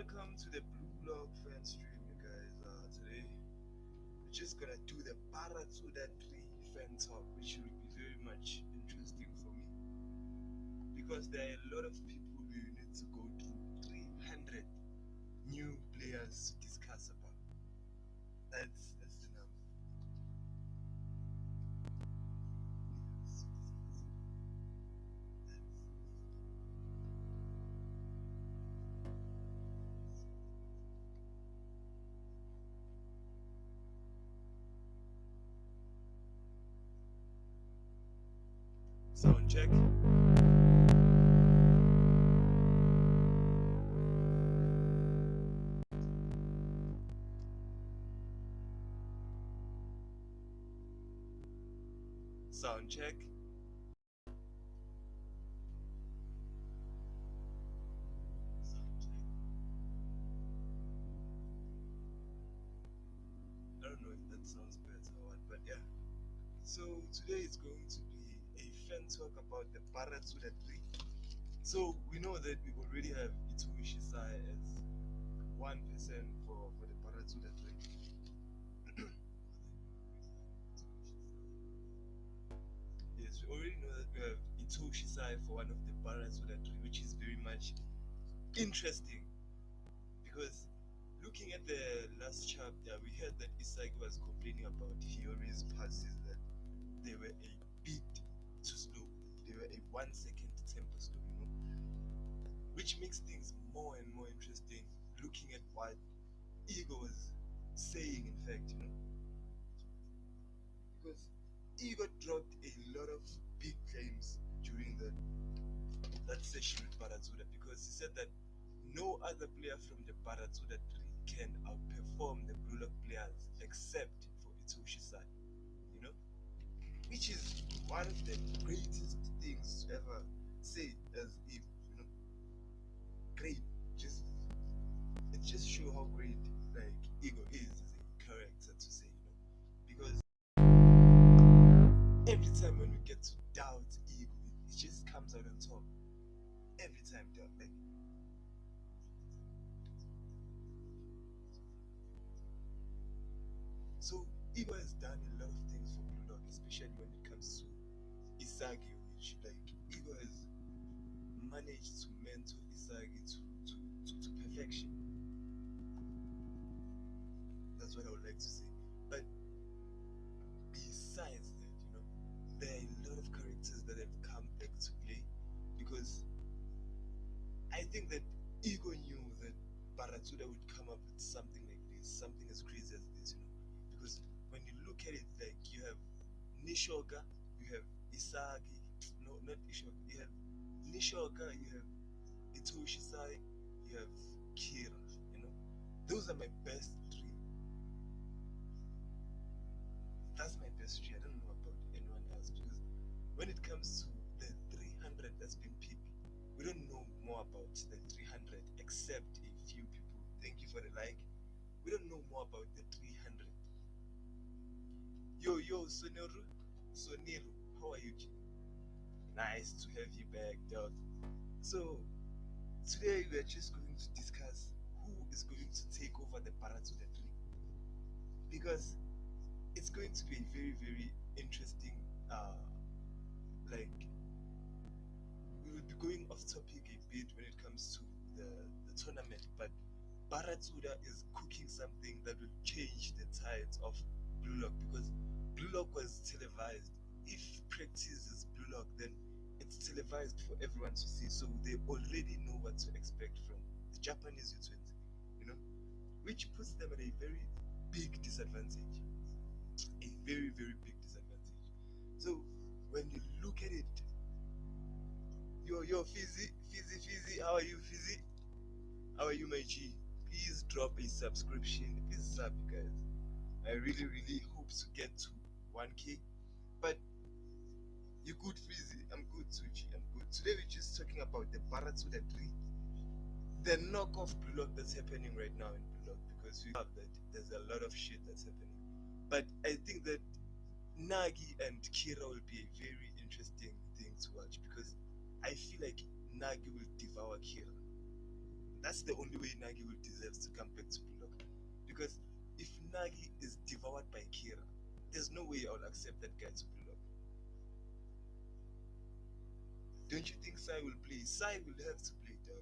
welcome to the Blue Log fan stream, you guys. Today we're just gonna do the Baratsuda 3 fan talk, which will be very much interesting for me because there are a lot of people who need to go through 300 new players to discuss about. That's the number. Sound check. Sound check. Sound check. I don't know if that sounds better or what, but yeah. So today is going to be a fan talk about the Baratsuda 3. So we know that we already have Itoshi Sae as 1% for the Baratsuda 3. Yes, we already know that we have Itoshi Sae for one of the Baratsuda 3, which is very much interesting because looking at the last chapter, we heard that Isagi was complaining about Hiyori's passes that they were a bit too slow. They were a 1 second tempo slow, which makes things more and more interesting looking at what Ego was saying, in fact, because Ego dropped a lot of big claims during that session with Baratsuda because he said that no other player from the Baratsuda 3 can outperform the Blue Lock players except for Itoshi Sai, which is one of the greatest things to ever say as Ego, great. It just shows how great like Ego is as a character to say, because every time when we get to doubt Ego, it just comes out on top. Every time, like. So Ego has done a lot of things for Blue Lock, especially when it comes to Isagi, which like Ego has managed to mentor Isagi to perfection. That's what I would like to say. But besides that, there are a lot of characters that have come back to play because I think that Ego knew that Baratsuda would come up with something like this, something as crazy as this, because when you look at it, like you have Nishoka, you have Isagi, no, not Ishoka, you have Nishoka, you have Itoshi Sai, you have Kira, those are my best three. That's my best three. I don't know about anyone else because when it comes to the 300 that's been picked, we don't know more about the 300 except a few people. Thank you for the like. We don't know more about the 300. Yo, Soniru, how are you, G? Nice to have you back, dog. So today we are just going to discuss who is going to take over the Baratsuda 3 because it's going to be a very, very interesting. Like we will be going off topic a bit when it comes to the tournament, but Baratsuda is cooking something that will change the tides of Blue Lock because Blue Lock was televised. If practice is Blue Lock, then it's televised for everyone to see, so they already know what to expect from the Japanese U20, which puts them at a very big disadvantage. A very, very big disadvantage. So when you look at it, yo, Fizzy, how are you, Fizzy? How are you, my G? Please drop a subscription. Please sub, you guys. I really, really hope to get to 1K. But you good, Fizzy? I'm good, Suchi. I'm good. Today we're just talking about the Baratsuda 3, the knockoff Blue Lock that's happening right now in Blue Lock because we have that there's a lot of shit that's happening. But I think that Nagi and Kira will be a very interesting thing to watch because I feel like Nagi will devour Kira. That's the only way Nagi will deserve to come back to Blue Lock. Because if Nagi is devoured by Kira, there's no way I'll accept that guy to Blue Lock. Don't you think Sai will play? Sai will have to play, dog.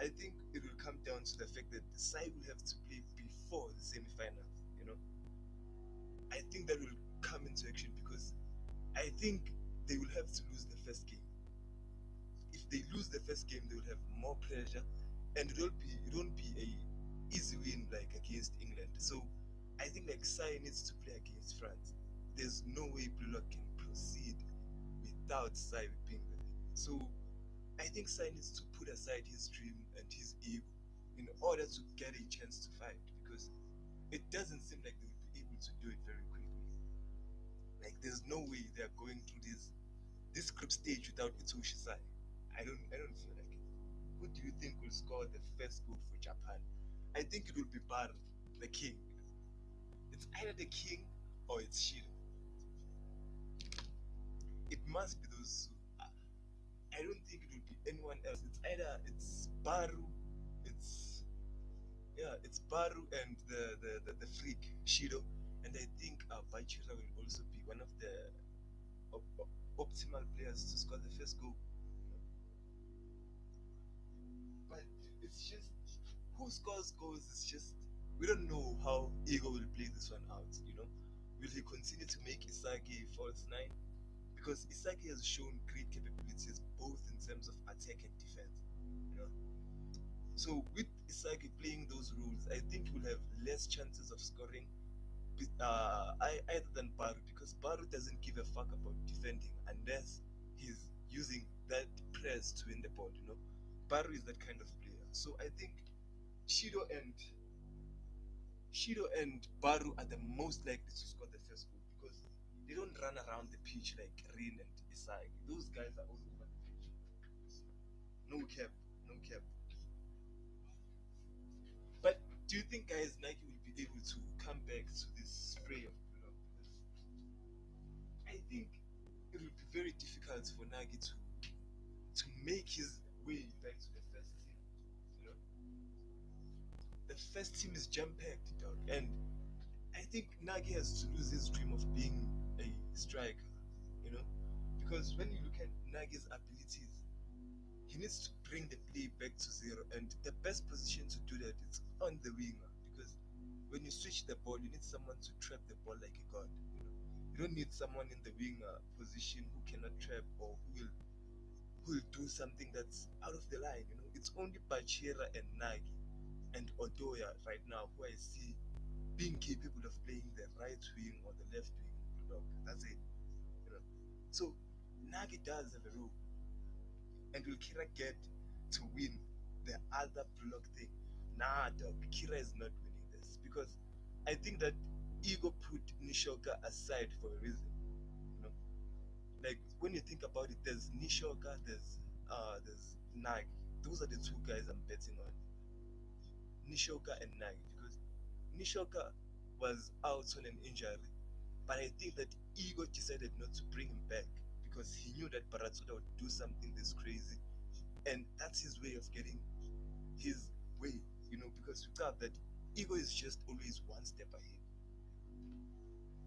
I think it will come down to the fact that Sai will have to play before the semi-finals. You know, I think that will come into action because I think they will have to lose the first game. If they lose the first game, they will have more pressure, and it won't be a easy win like against England. So I think like Sai needs to play against France. There's no way Blue Lock can proceed without Sai being there. So I think Sai needs to put aside his dream and his ego in order to get a chance to fight because it doesn't seem like they will be able to do it very quickly. Like there's no way they are going through this group stage without Itoshi Sai. I don't feel like it. Who do you think will score the first goal for Japan? I think it will be Baru, the king. It's either the king or it's Shiro. It must be those two. I don't think it will be anyone else. It's either it's Baru, it's it's Baru and the freak Shiro, and I think Baichira will also be one of the optimal players to score the first goal. But it's just who scores goals is just we don't know how Ego will play this one out. Will he continue to make Isagi a false nine? Because Isagi has shown great capabilities both in terms of attack and defense. You know, so with Isagi playing those roles, I think we'll have less chances of scoring either than Baru because Baru doesn't give a fuck about defending unless he's using that press to win the ball. Baru is that kind of player. So I think Shido and Shido and Baru are the most likely to score the first goal because they don't run around the pitch like Rin and Isagi. Those guys are all over the pitch. No cap, no cap. But do you think, guys, Nike will be able to come back to this spray of Bulldog? I think it will be very difficult for Nagi to make his way back to the first team. You know, the first team is jam packed, dog, and I think Nagi has to lose his dream of being a striker. You know, because when you look at Nagi's abilities, he needs to bring the play back to zero, and the best position to do that is on the winger because when you switch the ball, you need someone to trap the ball like a god. You don't need someone in the winger position who cannot trap or who will do something that's out of the line. It's only Bachira and Nagi and Odoya right now who I see being capable of playing the right wing or the left wing. That's it. You know. So Nagi does have a role, and will Kira get to win the other block thing? Nah, dog. Kira is not winning this because I think that Ego put Nishoka aside for a reason. You know, like when you think about it, there's Nishoka, there's Nagi. Those are the two guys I'm betting on. Nishoka and Nagi because Nishoka was out on an injury, but I think that Ego decided not to bring him back because he knew that Baratsuda would do something this crazy, and that's his way of getting his way. Because you got that Ego is just always one step ahead.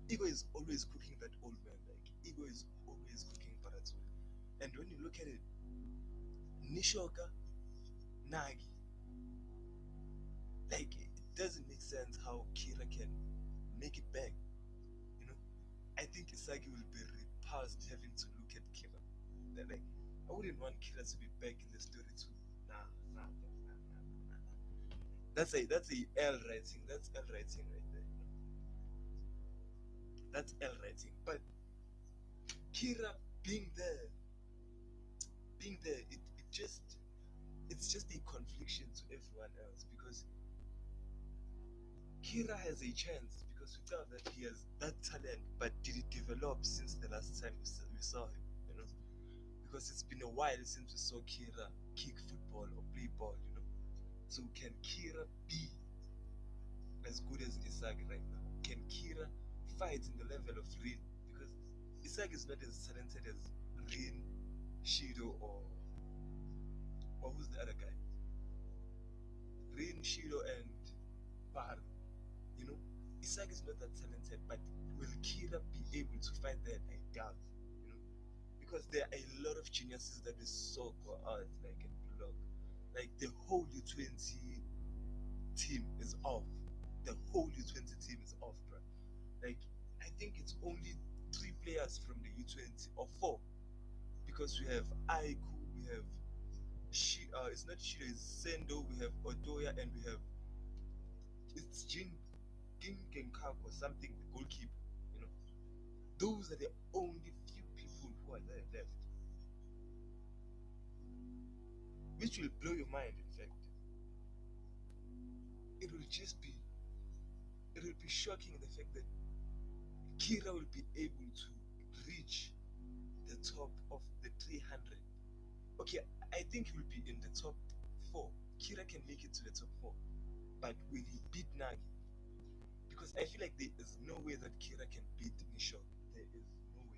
Ego is always cooking that old man. Like Ego is always cooking Baratsuda, and when you look at it, Nishoka, Nagi, like it doesn't make sense how Kira can make it back. You know, I think Isagi will be repulsed having to look at Kira. Like, I wouldn't want Kira to be back in the story too. Nah, nah, nah, nah, nah, nah. That's a L writing. That's L writing right there. That's L writing. But Kira being there, it's just a confliction to everyone else because Kira has a chance because we thought that he has that talent, but did it develop since the last time we saw him? Because it's been a while since we saw Kira kick football or play ball. So can Kira be as good as Isagi right now? Can Kira fight in the level of Rin? Because Isagi is not as talented as Rin, Shido, or who's the other guy? Shiro and Bar, you know, Isaac is not that talented, but will Kira be able to fight that? I doubt, you know, because there are a lot of geniuses that we saw go out, like in Blue Lock. Like the whole U20 team is off. The whole U20 team is off, bro. Like, I think it's only three players from the U20 or four because we have Aiku, we have it's not Shiro, it's Sendo, we have Odoya, and we have it's Jin Genkak or something, the goalkeeper. You know, those are the only few people who are there left, which will blow your mind. In fact, it will just be it will be shocking the fact that Kira will be able to reach the top of the 300. Okay, I think he will be in the top four. Kira can make it to the top four, but will he beat Nagi? Because I feel like there is no way that Kira can beat Nishoka. There is no way.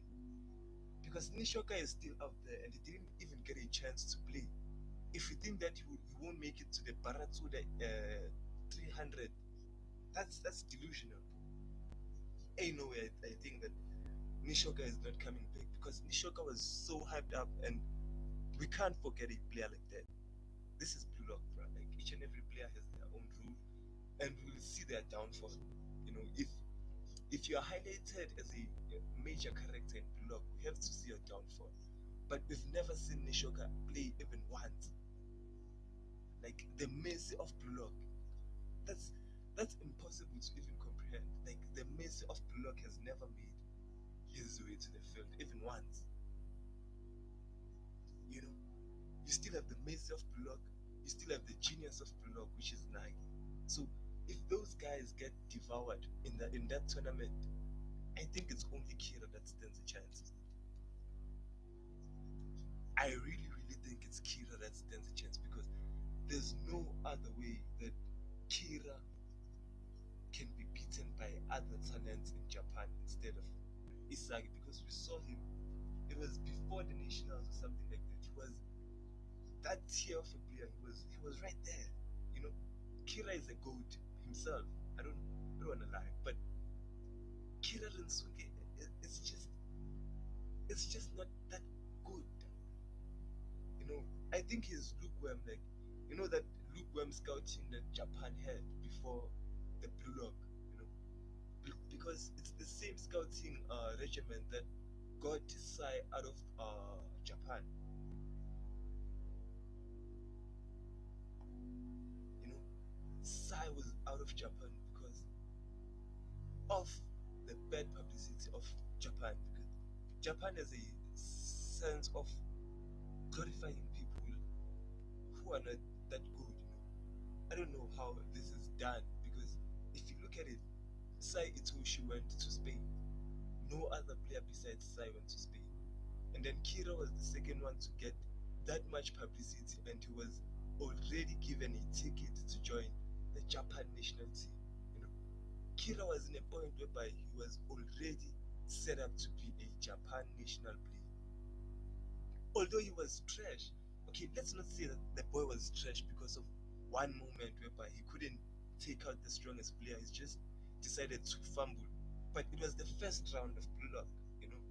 Because Nishoka is still out there and he didn't even get a chance to play. If you think that he won't make it to the Baratsuda 300, that's delusional. Ain't no way I think that Nishoka is not coming back because Nishoka was so hyped up and we can't forget a player like that. This is Blue Lock, bro. Like each and every player has their own rule and we will see their downfall. You know, if you are highlighted as a major character in Blue Lock, we have to see your downfall. But we've never seen Nishoka play even once. Like the mercy of Blue Lock. That's impossible to even comprehend. Like the mercy of Blue Lock has never made his way to the field, even once. You know, you still have the mercy of Blue Lock, you still have the genius of Blue Lock, which is Nagi. So if those guys get devoured in that tournament, I think it's only Kira that stands a chance. I really, really think it's Kira that stands a chance because there's no other way that Kira can be beaten by other talents in Japan instead of Isagi because we saw him. It was before the nationals or something like that. He was that tier of a player. He was right there. You know, Kira is a goat himself. I don't want to lie, but Kira Rensuke it's just not that good. You know, I think he's lukewarm. Like, you know that lukewarm scouting that Japan had before the Blue Lock. You know, because it's the same scouting regiment that got Sae out of Japan. You know, Sae was out of Japan because of the bad publicity of Japan. Because Japan has a sense of glorifying people who are not that good. You know, I don't know how this is done because if you look at it, Sae Itoshi went to Spain. No other player besides Sae went to Spain. And then Kira was the second one to get that much publicity, and he was already given a ticket to join the Japan national team. You know, Kira was in a point whereby he was already set up to be a Japan national player. Although he was trash, okay, let's not say that the boy was trash because of one moment whereby he couldn't take out the strongest player. He just decided to fumble. But it was the first round of Blue Lock, you know.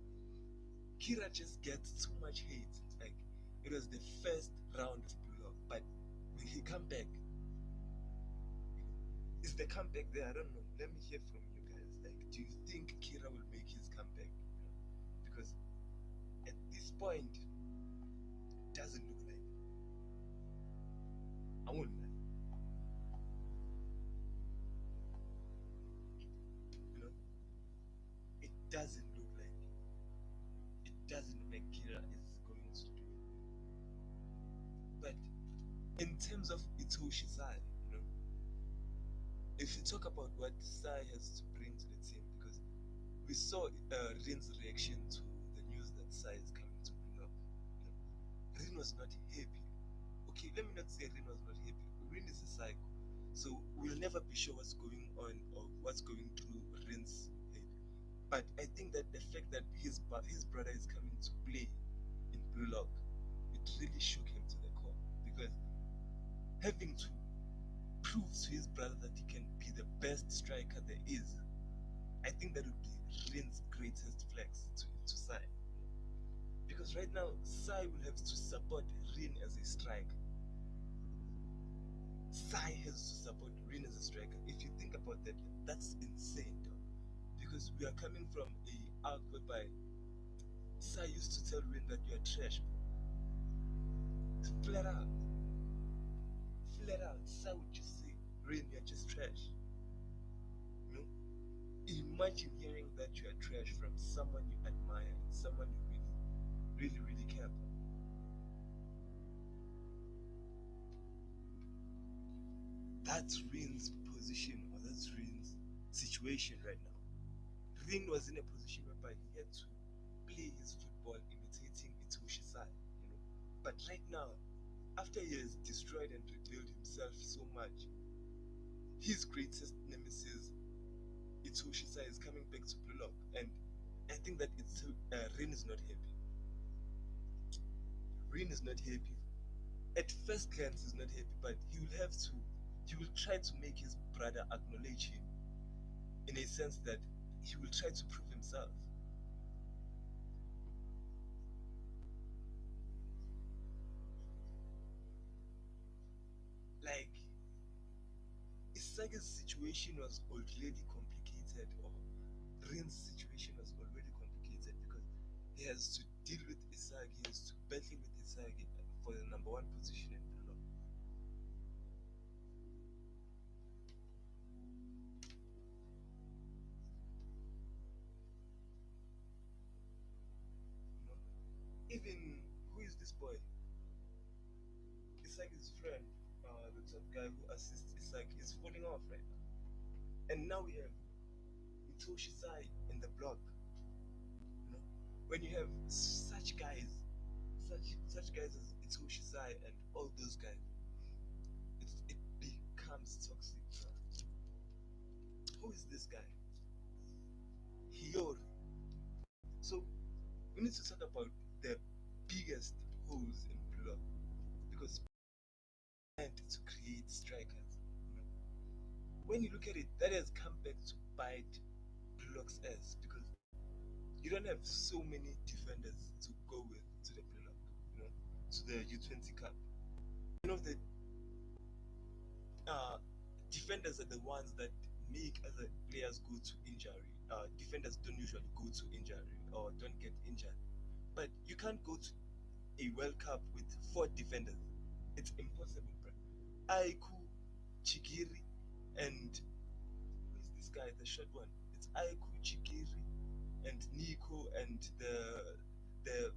Kira just gets too much hate. Like it was the first round of Blue Lock, but will he come back? Is the comeback there? I don't know. Let me hear from you guys. Like, do you think Kira will make his comeback? Because at this point, it doesn't look like it. I won't lie. You know, it doesn't look like it. It doesn't look like Kira is going to do it. But in terms of Itoshi Sae, you know, if you talk about what Sae has to bring to the team, because we saw Rin's reaction to the news that Sae is coming to Blue Lock. You know, Rin was not happy. Okay, let me not say Rin was not happy. Rin is a psycho, so we'll never be sure what's going on or what's going through Rin's head. But I think that the fact that his brother is coming to play in Blue Lock, it really shook him to the core because having to proves to his brother that he can be the best striker there is, I think that would be Rin's greatest flex to Sai. Because right now, Sai will have to support Rin as a striker. Sai has to support Rin as a striker. If you think about that, that's insane, though. Because we are coming from a arc whereby Sai used to tell Rin that you're trash, bro. Flat out. Flat out. Sai would just say, Rin, you're just trash. You know? Imagine hearing that you are trash from someone you admire and someone you really care about. That's Rin's position, or that's Rin's situation right now. Rin was in a position whereby he had to play his football imitating Itoshi Sai, you know. But right now, after he has destroyed and revealed himself so much, his greatest nemesis, Itoshi Sai, is coming back to Blue Lock, and I think that Rin is not happy. Rin is not happy. At first glance, he's not happy, but he will try to make his brother acknowledge him in a sense that he will try to prove himself. Like, Isage's situation was already complicated, or Rin's situation was already complicated because he has to deal with Isagi, he has to battle with Isagi for the number one position in the law. You know? Even who is this boy? Isagi's friend, the top guy who assists Isagi, is falling off right now. And now we have Itoshi Sai in the block. You know, when you have such guys as Itoshi Sai and all those guys, it becomes toxic. Who is this guy? Hiyori. So we need to talk about the biggest holes in Block because meant to create strikers. You know? When you look at it, that has come back to bite Block's ass because you don't have so many defenders to go with to the Block, you know, to the U20 Cup. You know the uh, defenders are the ones that make other players go to injury. Defenders don't usually go to injury or don't get injured. But you can't go to a World Cup with four defenders. It's impossible, bro. Aiku, Chigiri, and who is this guy, the short one? It's Aiku, Chigiri, and Nico, and the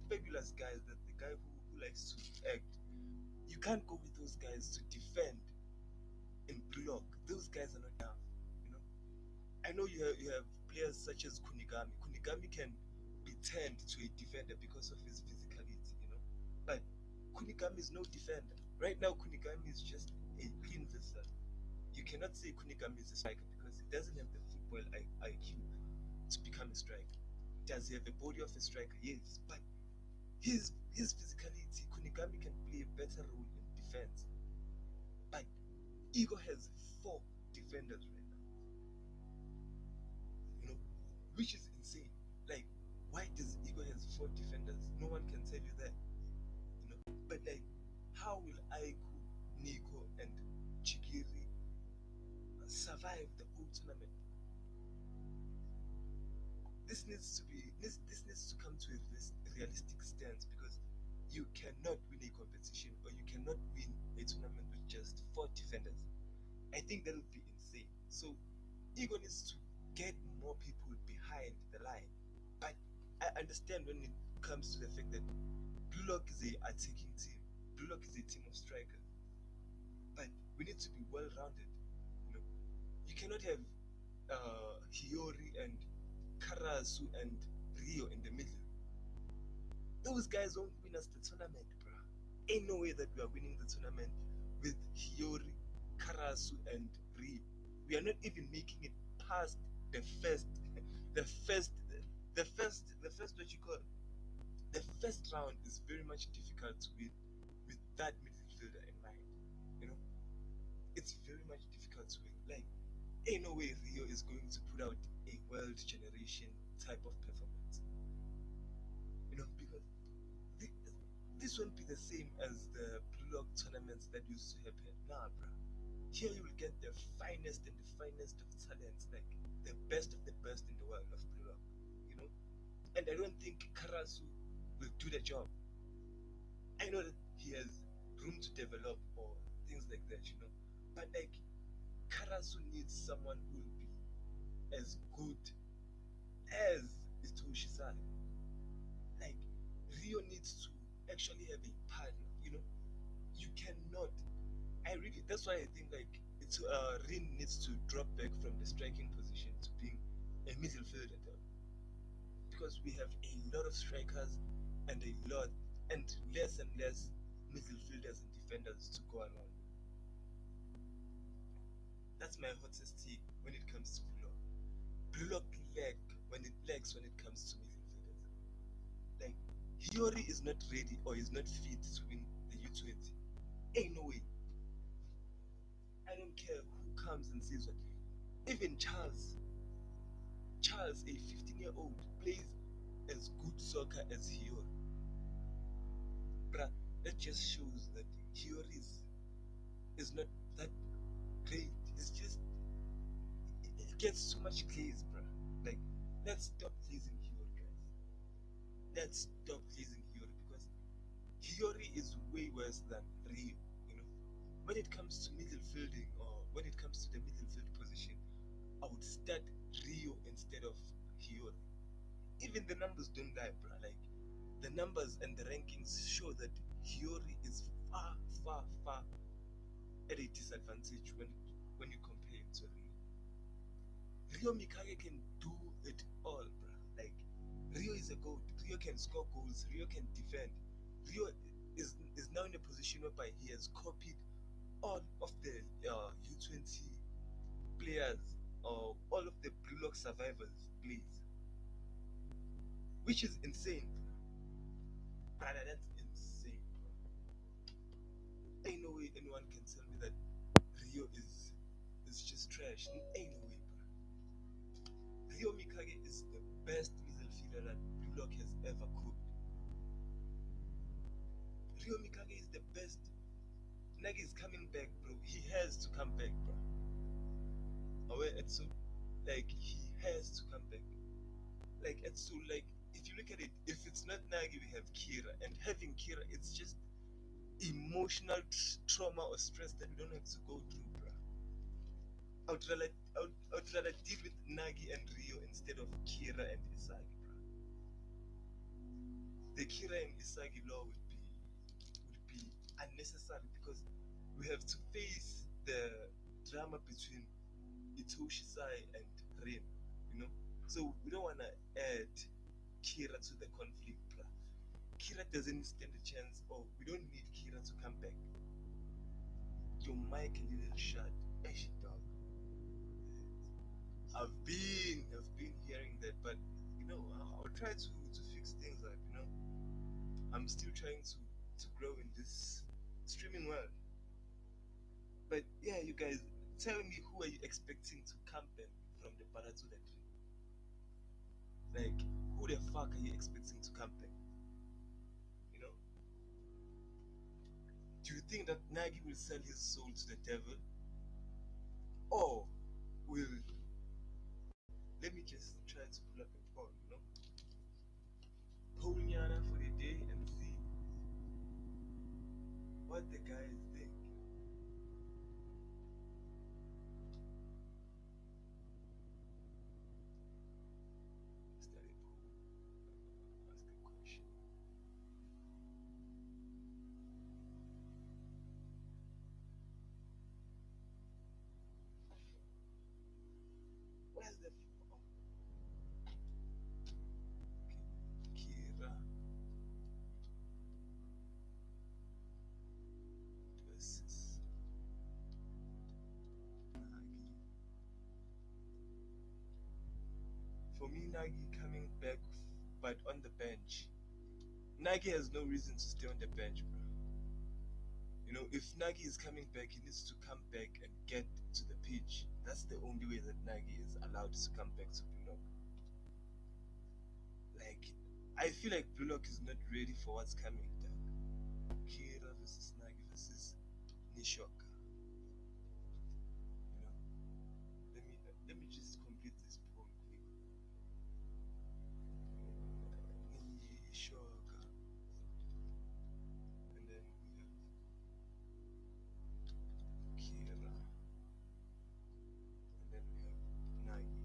fabulous guy, the guy who likes to act. You can't go with those guys to defend in block. Those guys are not enough. You know, I know you have players such as Kunigami. Kunigami can be turned to a defender because of his physicality. You know, but Kunigami is no defender. Right now, Kunigami is just a clean vessel. You cannot say Kunigami is a striker because he doesn't have the football IQ to become a striker. Does he have the body of a striker? Yes, but his physicality, Kunigami can play a better role in defense. But Ego has four defenders right now. You know, which is insane. Like, why does Ego has four defenders? No one can tell you that. You know, but like, how will Aiku, Nico, and Chigiri survive the whole tournament? This needs to come to a realistic stance because you cannot win a competition or you cannot win a tournament with just four defenders. I think that would be insane. So Ego needs to get more people behind the line. But I understand when it comes to the fact that Blue Lock is a attacking team. Blue Lock is a team of strikers. But we need to be well rounded. You know, you cannot have Hiyori and Karasu and Rio in the middle. Those guys won't win us the tournament, bro. Ain't no way that we are winning the tournament with Hiyori, Karasu, and Rio. We are not even making it past the first, the first, the first what you call the first round is very much difficult to win with that midfielder in mind. You know, Ain't no way Rio is going to put out a world generation type of performance. Because thi- this won't be the same as the Blue Lock tournaments that used to happen. Nah, bruh. Here you will get the finest and the finest of talents, like the best of the best in the world of Blue Lock. You know, and I don't think Karasu will do the job. I know that he has room to develop or things like that. But like Karasu needs someone who will be as good as Itoshi San. Like Rio needs to actually have a partner. You cannot. I really. That's why I think like Rin needs to drop back from the striking position to being a midfielder though, because we have a lot of strikers and a lot and less midfielders and defenders to go around. That's my hottest take when it comes to Blue Lock. Blue Lock when it comes to midfielders. Like Hiyori is not ready or is not fit to win the U20. Ain't no way. I don't care who comes and says what. Even Charles, a 15-year-old, plays as good soccer as Hiyori. Bruh, that just shows that Hiyori is not that great. It's just it gets too much glaze, bruh. Like, let's stop glazing Hiyori, guys. Let's stop glazing Hiyori because Hiyori is way worse than Rio. You know, when it comes to midfielding or when it comes to the midfield position, I would start Rio instead of Hiyori. Even the numbers don't lie, bro. Like the numbers and the rankings show that Hiyori is far, far, far at a disadvantage when you compare it to Rio. Rio Mikage can do it all, bro. Like Rio is a goat. Rio can score goals. Rio can defend. Rio is now in a position whereby he has copied all of the U20 players or all of the Blue Lock survivors plays, which is insane, brother. That's insane. Ain't no way anyone can tell me that Rio is just trash. Ain't no way, bro. Rio Mikage is the best midfielder that Blue Lock has ever cooked. Rio Mikage is the best. Nagi is coming back, bro. He has to come back, bro. Aware Etsu, like he has to come back. Like Etsu, like if you look at it, if it's not Nagi, we have Kira, and having Kira, it's just emotional trauma or stress that we don't have to go through, bro. I would rather deal with Nagi and Rio instead of Kira and Isagi, bro. The Kira and Isagi law would be unnecessary because we have to face the drama between Itoshi Sai and Rin, you know. So we don't wanna add Kira to the conflict, bro. Kira doesn't stand a chance, or we don't need Kira to come back. Your mic a little shut. Eish, dog. I've been hearing that, but I'll try to fix things up. I'm still trying to grow in this streaming world. But yeah, you guys, tell me who are you expecting to come back from the Baratsuda tree? Like, who the fuck are you expecting to come back? You know, do you think that Nagi will sell his soul to the devil, or will let me just try to pull up a poll? Poll Nyana for the day and see what the guys think. Start a poll. Ask a question. Where's the oh, Kira versus Nagi? For me, Nagi coming back, but on the bench. Nagi has no reason to stay on the bench, bro. If Nagi is coming back, he needs to come back and get to the pitch. That's the only way that Nagi is allowed to come back to Blue Lock. Like, I feel like Blue Lock is not ready for what's coming. Kira versus Nagi versus Nishoka. You know, let me just complete this poem quick. Nishoka, and then we have Kira, and then we have Nagi.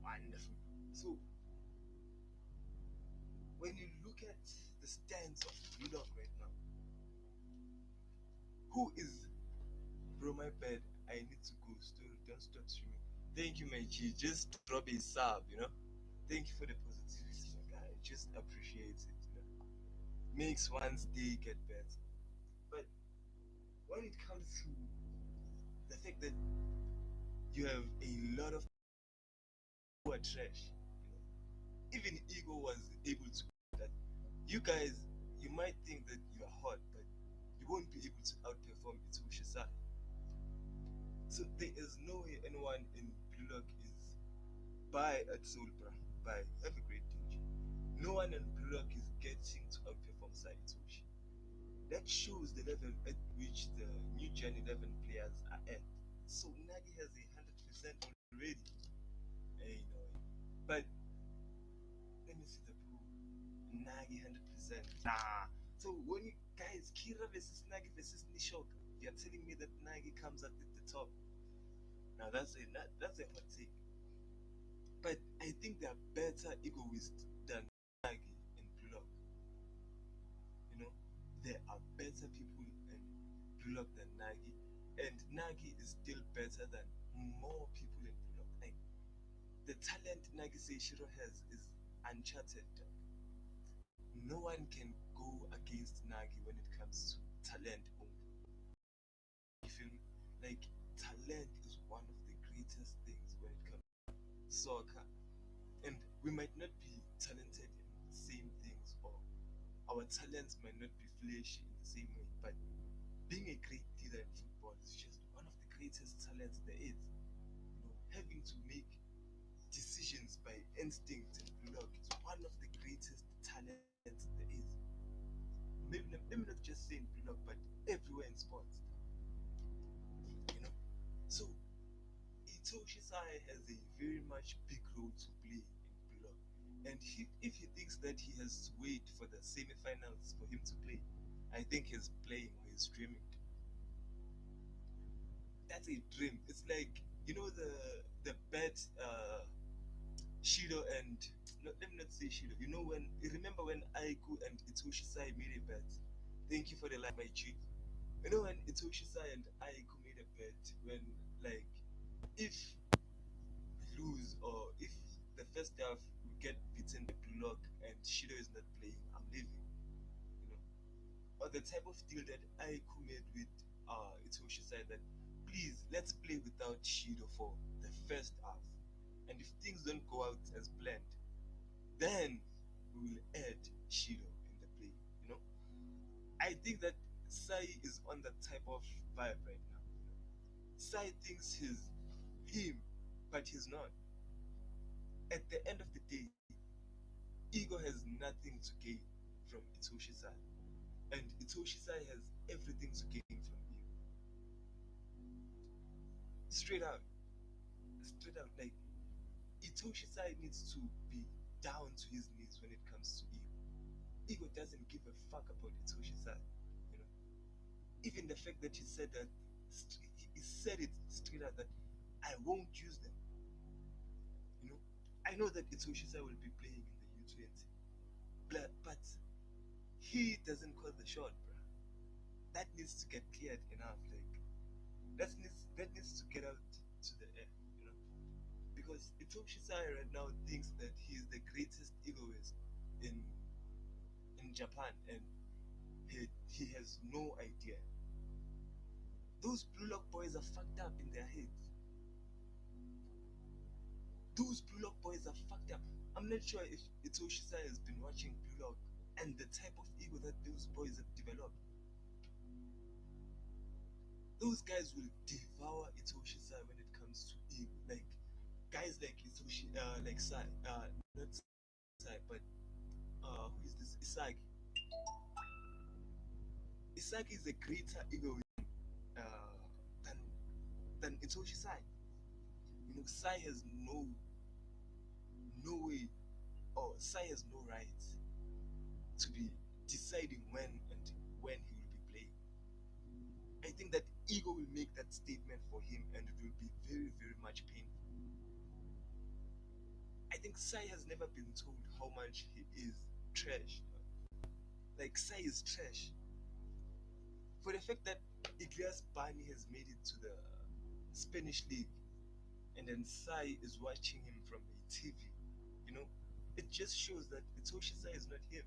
Wonderful. So when you look at the stance of Blue Lock right now, who is bro? My bad. I need to go. Still, don't stop streaming. Thank you, my G. Just drop a sub. Thank you for the positivity, my guy. Just appreciate it. Makes one's day get better. But when it comes to the fact that you have a lot of people who are trash, even Ego was able to that. You guys, you might think that you are hot, but you won't be able to outperform Itoshi Sai. So there is no way anyone in Blue Lock is by at Soul, bruh. By have a great day. No one in Blue Lock is getting to outperform Sae Itoshi. That shows the level at which the new Gen 11 players are at. So Nagi has 100% already. You know. But let me see the proof. Nagi 100%. Nah. So when you guys, Kira versus Nagi versus Nishoka, you're telling me that Nagi comes up at the top. Now that's a hot take. But I think there are better egoists than Nagi in Blue Lock. You know, there are better people in Blue Lock than Nagi, and Nagi is still better than more people in Blue Lock. Like the talent Nagi Seishiro has is uncharted. No one can go against Nagi when it comes to talent only. You feel me? Like talent is one of the greatest things when it comes to soccer. And we might not be talented in the same things, or our talents might not be flashy in the same way, but being a great leader in football is just one of the greatest talents there is. Having to make decisions by instinct and block is one of the greatest talents there is. Maybe let me not just say in block, but everywhere in sports. You know, so Itoshi Sae has a very much big role to play in block, and if he thinks that he has to wait for the semi-finals for him to play, I think he's playing or he's dreaming. That's a dream. It's like the bet Shido and no, let me not say Shido. When you remember when Aiku and Itoshi Sai made a bet. Thank you for the like, my G. When Itoshi Sai and Aiku made a bet when like if we lose or if the first half we get beaten by Block and Shido is not playing, I'm leaving. You know, or the type of deal that Aiku made with Itoshi Sai that please let's play without Shido for the first half. And if things don't go out as planned, then we will add Shido in the play. You know, I think that Sai is on that type of vibe right now. Sai thinks he's him, but he's not. At the end of the day, Ego has nothing to gain from Itoshi Sai, and Itoshi Sai has everything to gain from Ego. Straight out, straight out, like Itoshi Sai needs to be down to his knees when it comes to Ego. Ego doesn't give a fuck about Itoshi Sai. Even the fact that he said that, he said it straight out that I won't use them. I know that Itoshi Sai will be playing in the U20, but he doesn't call the shot, bro. That needs to get cleared enough. Like that needs to get out to the air, because Itoshi Sai right now thinks that he's the greatest egoist in Japan, and he has no idea. Those Blue Lock boys are fucked up in their heads. Those Blue Lock boys are fucked up. I'm not sure if Itoshi Sai has been watching Blue Lock and the type of ego that those boys have developed. Those guys will devour Itoshi Sai when it comes to ego. Like guys like Itoshi, like Sai, not Sai, but who is this? Isagi. Isagi is a greater ego uh, than Itoshi Sai. You know, Sai has no way, or Sai has no right to be deciding when he will be playing. I think that ego will make that statement for him, and it will be very much painful. I think Sai has never been told how much he is trash. Like Sai is trash for the fact that Iglias Bani has made it to the Spanish league, and then Sai is watching him from a TV. You know, it just shows that Itoshi Sai is not him.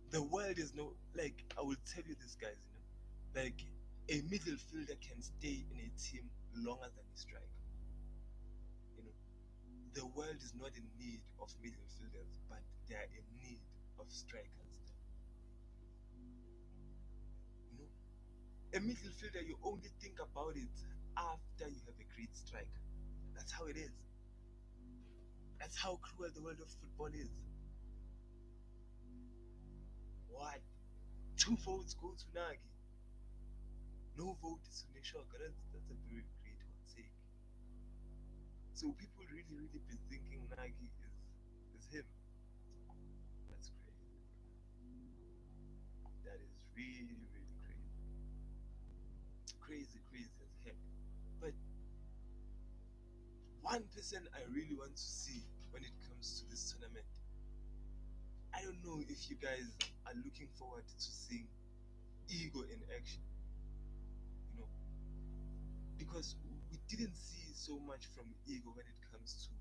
The world is no, like, I will tell you this, guys. You know, like a midfielder can stay in a team longer than a striker. You know, the world is not in need of midfielders, but they are in need of strikers. You know, a midfielder, you only think about it after you have a great striker. That's how it is. That's how cruel the world of football is. What? Two votes go to Nagi. No vote is to Nishoka. That's a very great hot take. So people really be thinking Nagi is him. That's crazy. That is really crazy. Crazy as heck. But one person I really want to see when it comes to this tournament, I don't know if you guys are looking forward to seeing ego in action. You know, because we didn't see so much from ego when it comes to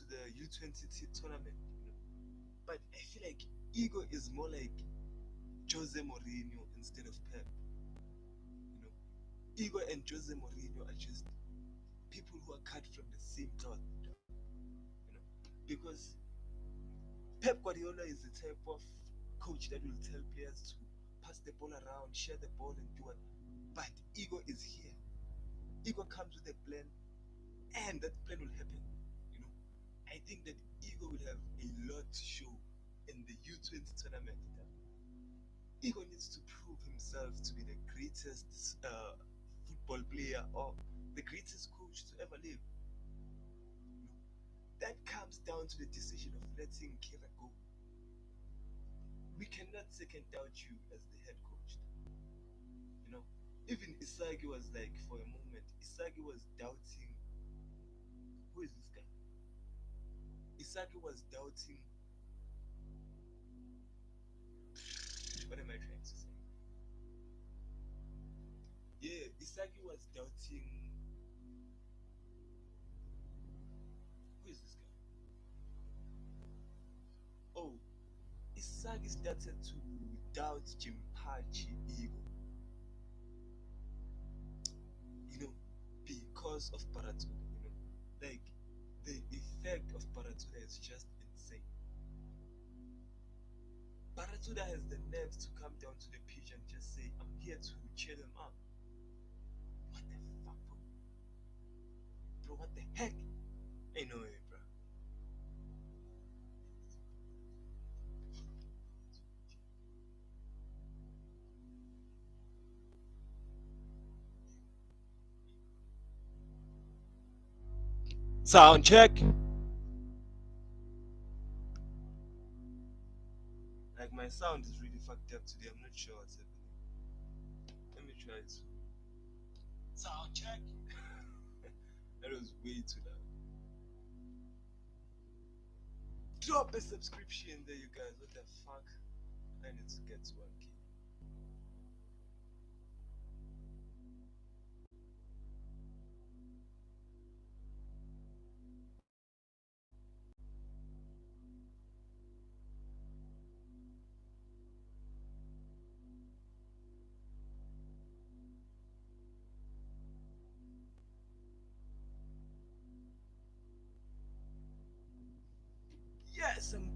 the U20 tournament. You know, but I feel like ego is more like Jose Mourinho instead of Pep. You know, ego and Jose Mourinho are just people who are cut from the same cloth. You know, because Pep Guardiola is the type of coach that will tell players to pass the ball around, share the ball, and do what. But ego is here. Ego comes with a plan, and that plan will happen. You know, I think that ego will have a lot to show in the U20 tournament. Ego needs to prove himself to be the greatest football player or the greatest coach to ever live. You know, that comes down to the decision of letting Kira go. We cannot second doubt you as the head coach. You know, even Isagi was like, for a moment, Isagi was doubting who is this guy? Isagi was doubting, what am I trying to say? Yeah, Isagi was doubting, who is this guy? Oh, Isagi started to doubt Jimpachi ego, you know, because of Baratsuda, you know, like the effect of Baratsuda is just insane. Baratsuda has the nerves to come down to the pitch and just say, I'm here to cheer them up. What the fuck, bro? Bro, what the heck? Ain't no way, bro. Sound check. Like my sound is really fucked up today. I'm not sure what's happening. Let me try to. Sound check. That was way too loud. Drop a subscription there, you guys. What the fuck? I need to get to 1K.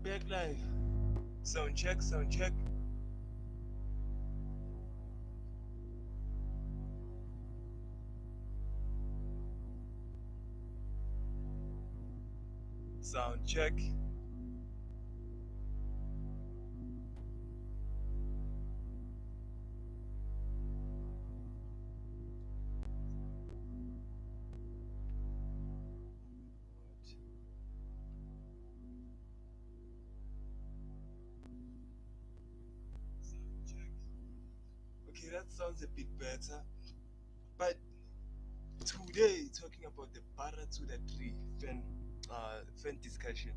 back live. Sound check, sound check. Sound check. Sound check. Okay, that sounds a bit better. But today, talking about the Baratsuda tree fan discussion.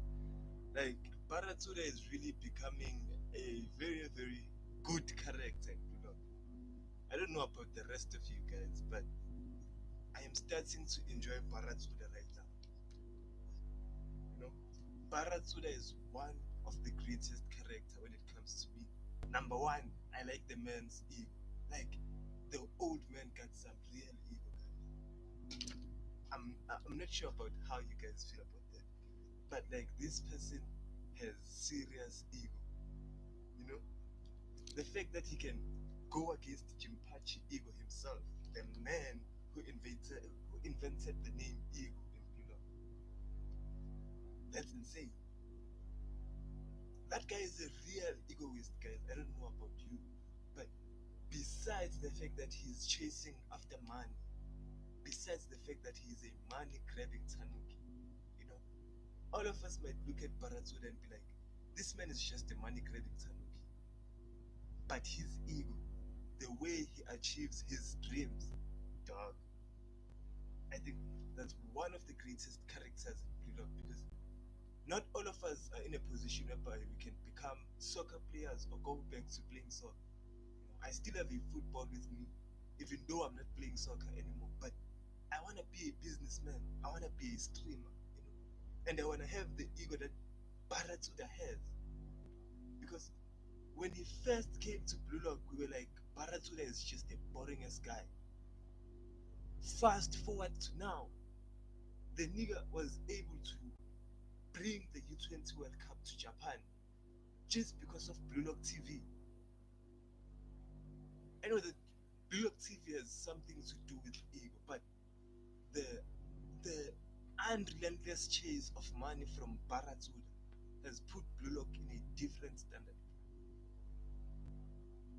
Like Baratsuda is really becoming a very, very good character. I don't know about the rest of you guys, but I am starting to enjoy Baratsuda right now. You know, Baratsuda is one of the greatest character when it comes to me. Number one, I like the man's ego. Like the old man got some real ego. I'm not sure about how you guys feel about that, but like this person has serious ego. You know, the fact that he can go against Jimpachi Ego himself, the man who invented the name Ego in Blue, that's insane. That guy is a real egoist, guys. I don't know about you, but besides the fact that he's chasing after money, besides the fact that he's a money grabbing tanuki, you know, all of us might look at Baratsuda and be like, this man is just a money grabbing tanuki. But his ego, the way he achieves his dreams, dog, I think that's one of the greatest characters in Blue because not all of us are in a position whereby we can become soccer players or go back to playing soccer. I still have a football with me, even though I'm not playing soccer anymore. But I want to be a businessman. I want to be a streamer, and I want to have the ego that Baratsuda has. Because when he first came to Blue Lock, we were like, Baratsuda is just the boringest guy. Fast forward to now, the nigga was able to bring the U20 World Cup to Japan just because of Blue Lock TV. I know that Blue Lock TV has something to do with ego, but the the unrelentless chase of money from Baratsuda has put Blue Lock in a different standard.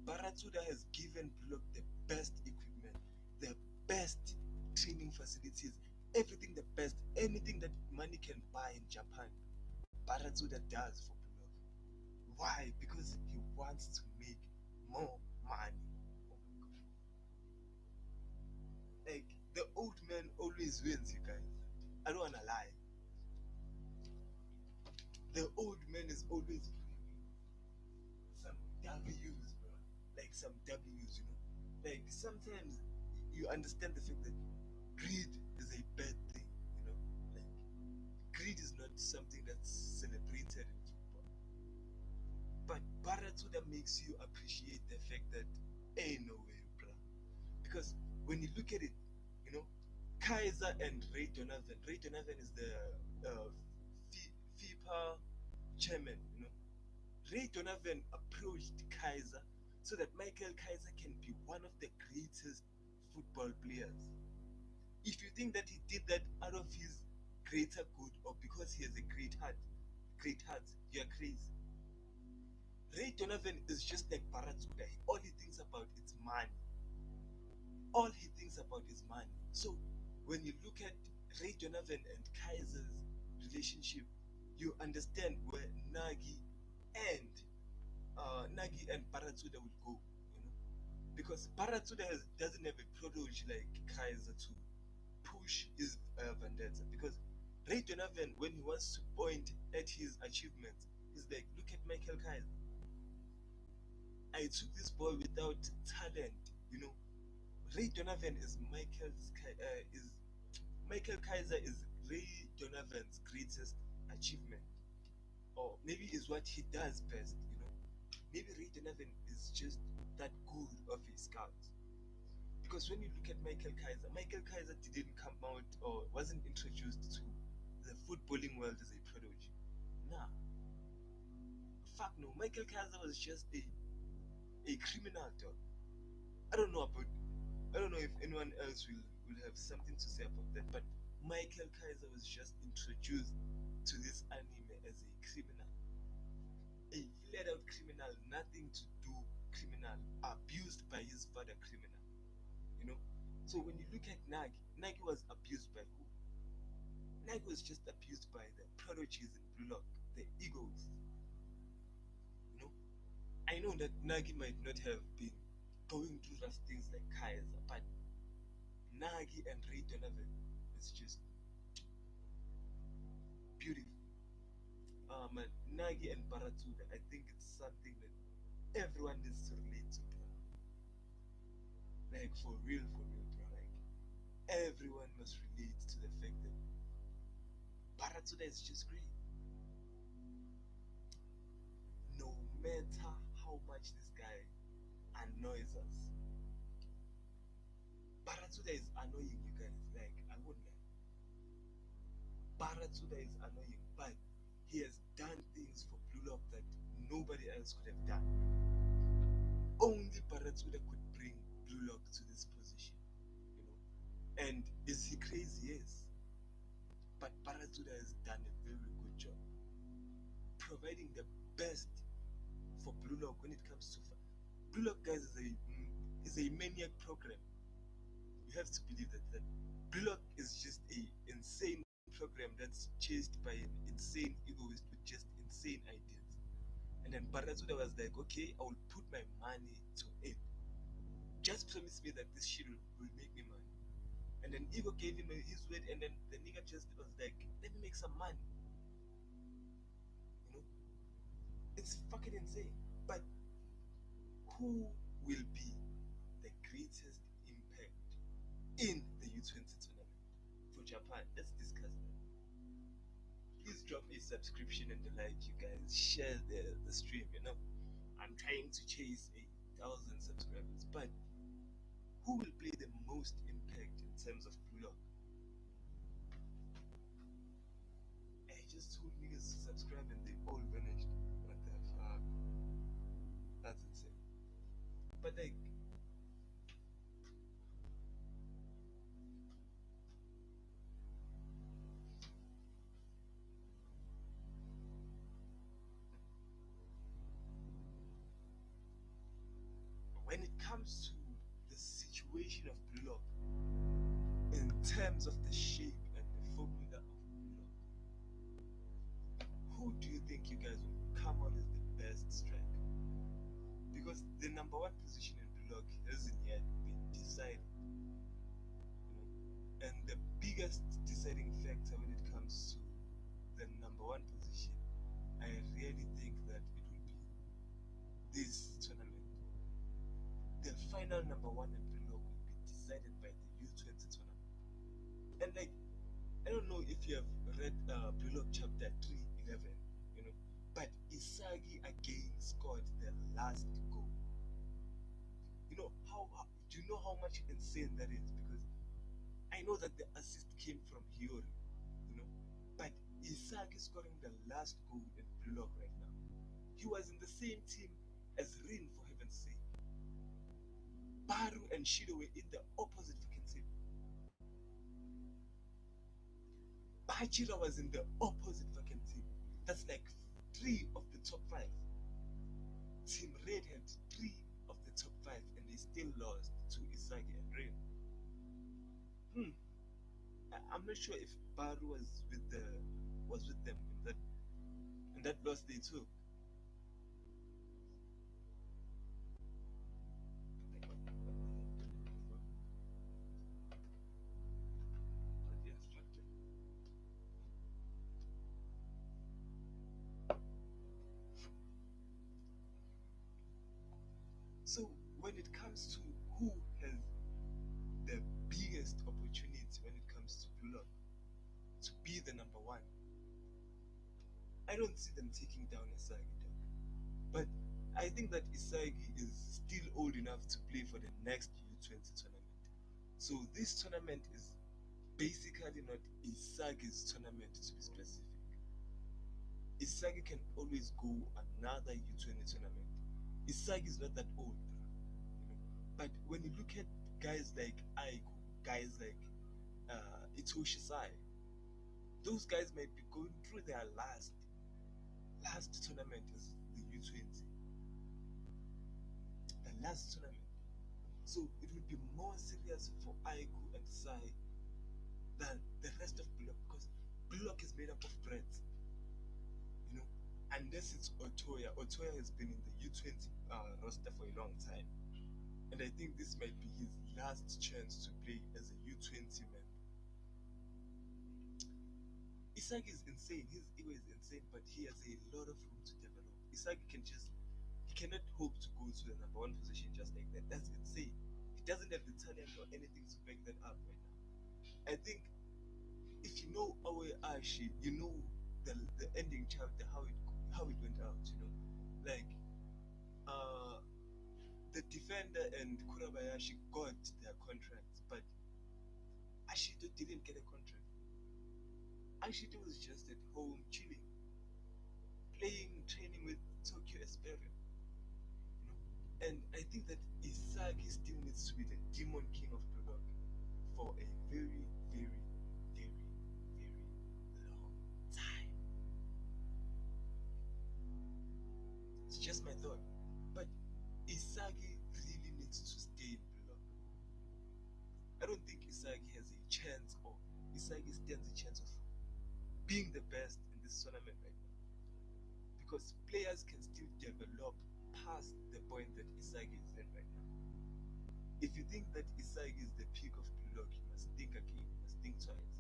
Baratsuda has given Blue Lock the best equipment, the best training facilities, everything the best, anything that money can buy in Japan. Baratsuda does for Blue Lock. Why? Because he wants to make more money. Oh my god. Like the old man always wins, you guys. I don't wanna lie. The old man is always some W's, bro. Like some W's. Like sometimes you understand the fact that greed is a bad thing, Like greed is not something that's celebrated in football. But Baratsuda makes you appreciate the fact that ain't no way, bro. Because when you look at it, you know, Kaiser and Ray Donovan is the FIFA chairman, Ray Donovan approached Kaiser so that Michael Kaiser can be one of the greatest football players. If you think that he did that out of his greater good or because he has a great heart, you're crazy. Ray Donovan is just like Baratsuda. All he thinks about is money. All he thinks about is money. So when you look at Ray Donovan and Kaiser's relationship, you understand where and Nagi and Baratsuda would go, because Baratsuda doesn't have a protege like Kaiser to push his vendetta. Because Ray Donovan, when he wants to point at his achievements, he's like, look at Michael Kaiser. I took this boy without talent, Ray Donovan is Michael Kaiser is Ray Donovan's greatest achievement, or maybe is what he does best. Maybe Ray Donovan is just that good of a scout. Because when you look at Michael Kaiser didn't come out or wasn't introduced to the footballing world as a prodigy. Nah, fuck no. Michael Kaiser was just a criminal dog. I don't know about I don't know if anyone else will have something to say about that, but Michael Kaiser was just introduced to this anime as a criminal, a flat out criminal, nothing to do criminal, abused by his father criminal, you know. So when you look at Nagi, Nagi was abused by who? Nagi was just abused by the prodigies in Blue Lock, the egos, you know. I know that Nagi might not have been going through rough things like Kaiser, but Nagi and Ray Donovan is just beautiful. And Nagi and Baratsuda, I think it's something that everyone needs to relate to, bro. Like for real, bro. Like everyone must relate to the fact that Baratsuda is just great. No matter how much this guy annoys us, Baratsuda is annoying, you guys. Like I wouldn't lie. Baratsuda is annoying, but he has done things for Blue Lock that nobody else could have done. Only Baratsuda could bring Blue Lock to this position, you know. And is he crazy? Yes. But Baratsuda has done a very good job providing the best for Blue Lock when it comes to Blue Lock, guys, is a maniac program. You have to believe that Blue Lock is just a insane program that's chased by an insane egoist with just insane ideas. And then Baratsuda was like, okay, I will put my money to it. Just promise me that this shit will make me money. And then Ego gave him his word, and then the nigga just was like, let me make some money. You know, it's fucking insane. But who will be the greatest impact in the U20 tournament for Japan? Let's discuss that. Please drop a subscription and a like, you guys. Share the stream, you know. I'm trying to chase 1,000 subscribers, but who will play the most impact in terms of Blue Lock? I just told niggas to subscribe and they all vanished. What the fuck? That's insane. But like, when it comes to the situation of Blue Lock, in terms of the shape and the formula of Blue Lock, who do you think you guys will come out as the best striker? Because the number one position in Blue Lock hasn't yet been decided, you know. And the biggest deciding factor when it comes to the number one position, I really think that it will be this tournament. The final number one in Blue Lock will be decided by the U20 tournament. And like, I don't know if you have read Blue Lock chapter 311, you know, but Isagi again scored the last goal. You know do you know how much insane that is? Because I know that the assist came from Hiyori, you know, but Isagi scoring the last goal in Blue Lock right now. He was in the same team as Rin, for heaven's sake. Baru and Shido were in the opposite fucking team. Bachira was in the opposite fucking team. That's like 3 of the top 5. Team Red had 3 of the top 5, and they still lost to Isagi and Rin. I'm not sure if Baru was with them in that loss they took. So when it comes to who has the biggest opportunity when it comes to Blue Lock to be the number one, I don't see them taking down Isagi, though. But I think that Isagi is still old enough to play for the next U20 tournament. So this tournament is basically not Isagi's tournament, to be specific. Isagi can always go another U20 tournament. Isagi is not that old, bro. But when you look at guys like Aiko, guys like Itoshi Sae, those guys might be going through their last tournament is the U20, the last tournament. So it would be more serious for Aiko and Sae than the rest of Block because Block is made up of brats, you know. Unless it's Otoya. Otoya has been in the U20 roster for a long time, and I think this might be his last chance to play as a U20 member. Isagi is insane. His ego is insane, but he has a lot of room to develop. Isagi he cannot hope to go to the number one position just like that. That's insane. He doesn't have the talent or anything to back that up right now. I think if you know Aoi Ashi, you know the ending chapter, how it went out, you know. Like uh the defender and Kurabayashi got their contracts, but Ashido didn't get a contract. Ashido was just at home chilling, training with Tokyo Esperia, you know. And I think that Isagi still needs to be the Demon King of Bulldog for a very, very, very, very long time. It's just my thought. But Isagi really needs to stay in Bulldog. I don't think Isagi has a chance, or Isagi stands a chance of being the best in this tournament right now. Because players can still develop past the point that Isagi is in right now. If you think that Isagi is the peak of Bulldog, you must think again, you must think twice.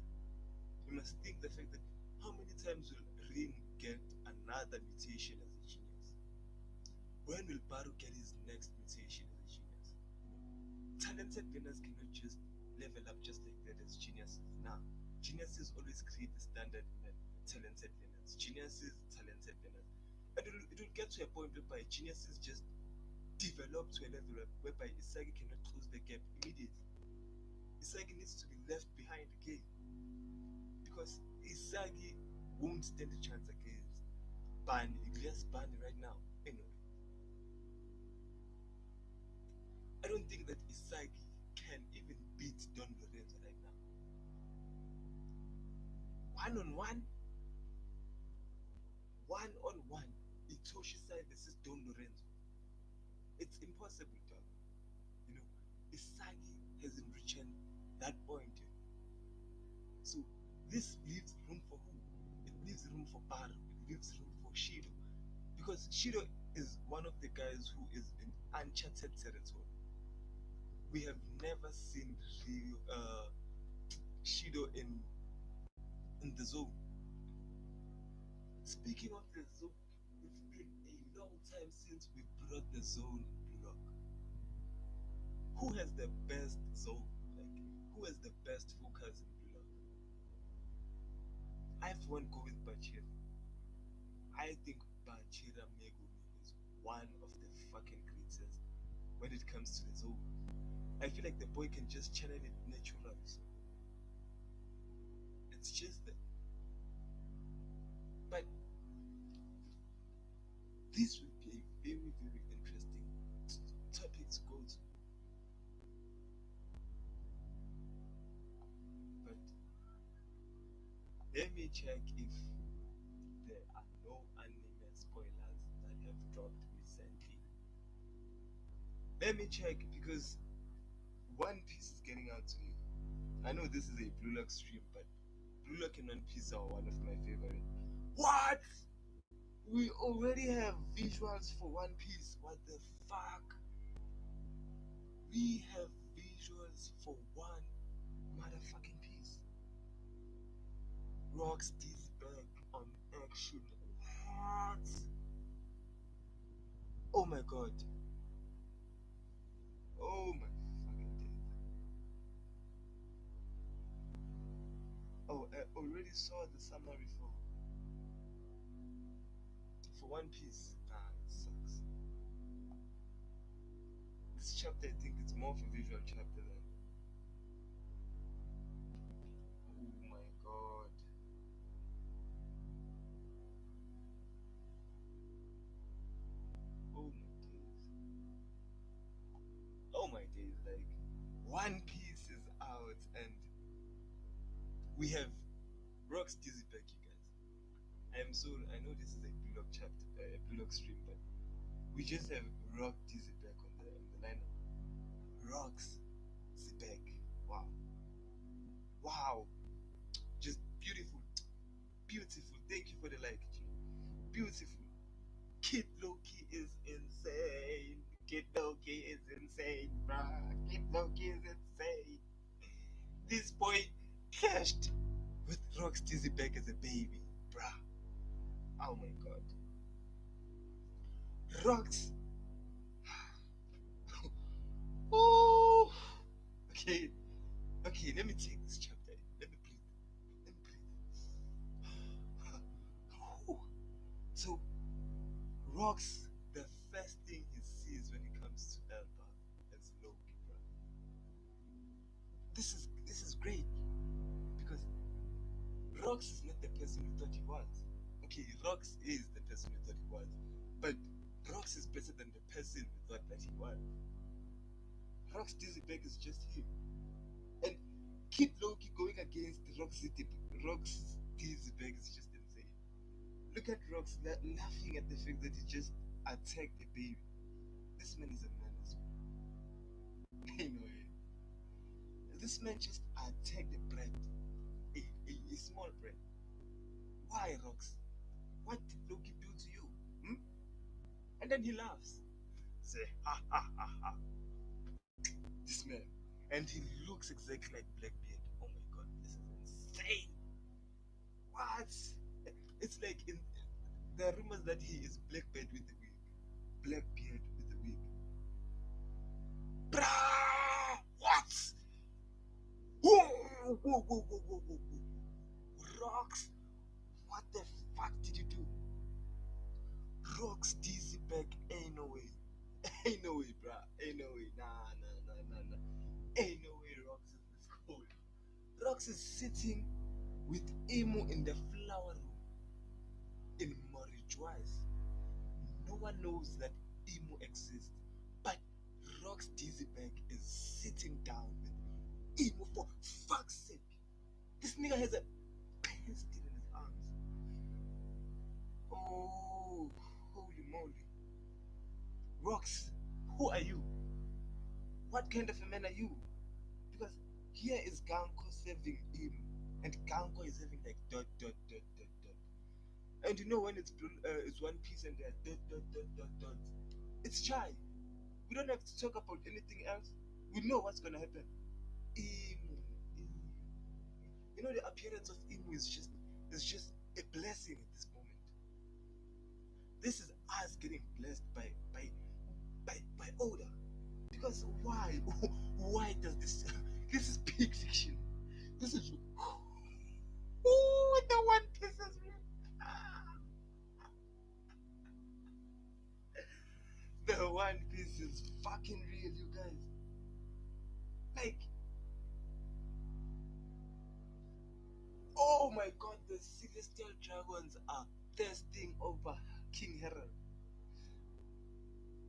You must think the fact that how many times will Rin get another mutation as a genius? When will Baru get his next mutation as a genius? Talented learners cannot just level up just like that as geniuses. Now, geniuses always create the standard in talented learners. Geniuses, talented learners. And it will get to a point whereby geniuses just develop to a level whereby Isagi cannot close the gap immediately. Isagi needs to be left behind again. Because Isagi won't stand a chance against Iglias Bani right now. Anyway, I don't think that Isagi can even beat Don Lorenzo right now. One on one, Itoshi Sai versus Don Lorenzo. It's impossible, dog. You know, Isagi hasn't reached that point yet. So this leaves room for who? It leaves room for Baru. It leaves room for Shido. Because Shido is one of the guys who is in uncharted territory. We have never seen Shido in the zone. Speaking of the zone, it's been a long time since we brought the zone block. Who has the best zone? Like, who has the best focus in block? I have one go with Bachira. I think Bachira Megumi is one of the fucking greatest when it comes to the zone. I feel like the boy can just channel it naturally. So it's just that. But this would be a very, very interesting topic to go to. But let me check if there are no anime spoilers that have dropped recently. Let me check because One Piece is getting out today. I know this is a Blue Lock stream, but Blue Lock and One Piece are one of my favorite. What? We already have visuals for One Piece. What the fuck? We have visuals for one motherfucking piece. Rocksteady's back on action. What? Oh my god. Oh my fucking days. Oh, I already saw the summary for One Piece. Ah, it sucks. This chapter, I think it's more of a visual chapter than. Oh my god. We have Rock's Dizzy Back, you guys. I know this is a blog chapter, a blog stream, but we just have Rock Dizzy Back on the lineup. Rock's Zibek. Wow. Wow. Just beautiful. Beautiful. Thank you for the like. Beautiful. Kid Loki is insane. Kid Loki is insane, bruh. Kid Loki is insane. This boy clashed with Rock's Dizzy Back as a baby, bruh. Oh my god. Rocks. Oh. Okay. Okay, let me take this chapter. Let me breathe. Let me breathe. So, Rocks, the first thing he sees when he comes to Elba is Loki, bro. This is great because Rocks is not the person we thought he was. Okay, Rocks is the person we thought he was, but Rocks is better than the person we thought that he was. Rocks Dizzyback is just him, and Kid Loki going against Rocks Dizzyback is just insane. Look at Rocks laughing at the fact that he just attacked the baby. This man is a menace. Anyway, this man just attacked the bread, a small bread. Why, Rocks? What did Loki do to you? Hmm? And then he laughs. Say, ha ha ha ha. This man. And he looks exactly like Blackbeard. Oh my god, this is insane. What? It's like in there are rumors that he is Blackbeard with the wig. Blackbeard with the wig. Bruh! What? Whoa, whoa, whoa, whoa, whoa, whoa, whoa. Rocks, what the fuck did you do? Rocks Dizzy Back, ain't no way. Ain't no way, bruh. Ain't no way. Nah, nah, nah, nah, nah. Ain't no way Rocks is this cold. Rocks is sitting with Emu in the flower room in Morijuas. No one knows that Emu exists, but Rocks Dizzy Back is sitting down with Emu for fuck's sake. This nigga has a pencil in his arms. Oh, holy moly. Rocks, who are you? What kind of a man are you? Because here is Ganko serving him, and Ganko is having like dot dot dot dot dot. And you know when it's one piece and there's dot dot dot dot dot. It's chai. We don't have to talk about anything else. We know what's gonna happen. Emu, Emu. You know the appearance of Emu is just a blessing at this moment. This is us getting blessed by Oda. Because why? Why does this? This is peak fiction. This is. Ooh, the One Piece is real. The One Piece is fucking real, you guys. Like, oh my god, the Celestial Dragons are thirsting over King Herald.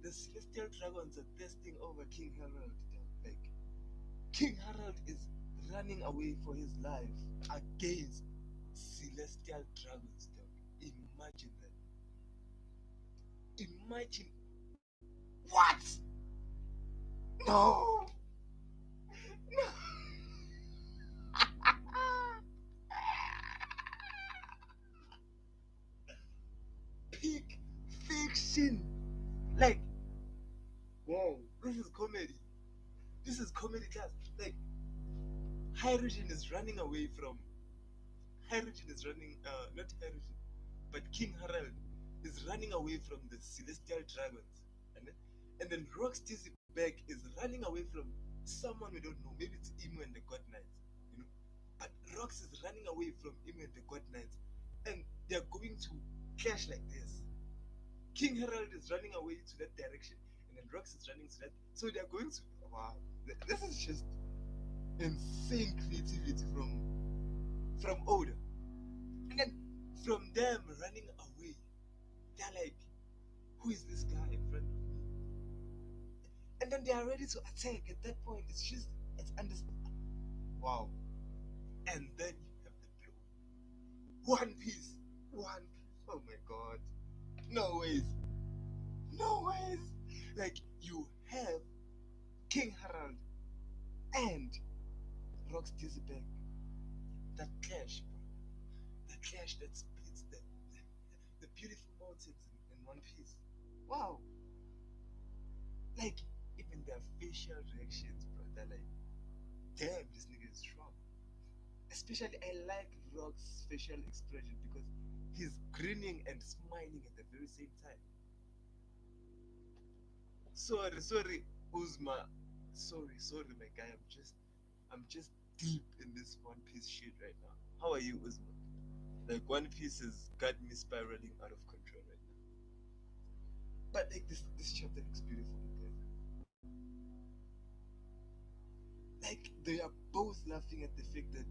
The Celestial Dragons are thirsting over King Herald. Like, King Herald is running away for his life against Celestial Dragons. Imagine that. Imagine. What? No! No! Peak fiction! Like, wow, this is comedy. This is comedy class. Like, Hydrogen is running away from. Hydrogen is running, not Hydrogen, but King Harald is running away from the Celestial Dragons. And then Rocksteady's back is running away from someone we don't know. Maybe it's Emu and the God Knights, you know. But Rox is running away from Emu and the God Knights, and they're going to clash like this. King Herald is running away to that direction, and then Rox is running to that. So they're going to. Wow, this is just insane creativity from Oda. And then from them running away, they're like, who is this guy in front of me? And then they are ready to attack. At that point, it's understand. Wow. And then you One Piece. One Piece. Oh my god. No ways. No ways. Like you have King Harold and Rox Dizzyback. That clash, bro. That clash that splits the beautiful mountains in one piece. Wow. Like even their facial reactions, bro. They're like, damn, this nigga is strong. Especially I like Rock's facial expression because he's grinning and smiling at the very same time. Sorry, Uzma. Sorry, my guy. I'm just deep in this One Piece shit right now. How are you, Uzma? Like One Piece has got me spiraling out of control right now. But like this chapter looks beautiful, guys. Like they are both laughing at the fact that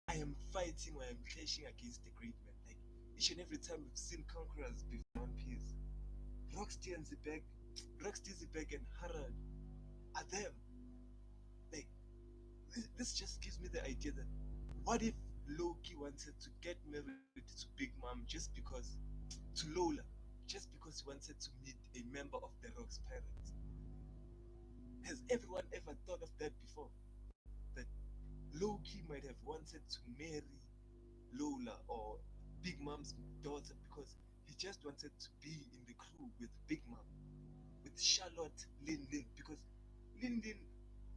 I am fighting or I am clashing against the great man. Like each and every time we've seen conquerors before One Piece, Rocksteady and Zebek, Rocksteady, Zebek and Harald are them. Like this just gives me the idea that what if Loki wanted to get married to Big Mom just because to Lola, just because he wanted to meet a member of the Rocks Pirates? Has everyone ever thought of that before? That Loki might have wanted to marry Lola or Big Mom's daughter because he just wanted to be in the crew with Big Mom, with Charlotte Lin Lin, because Lin Lin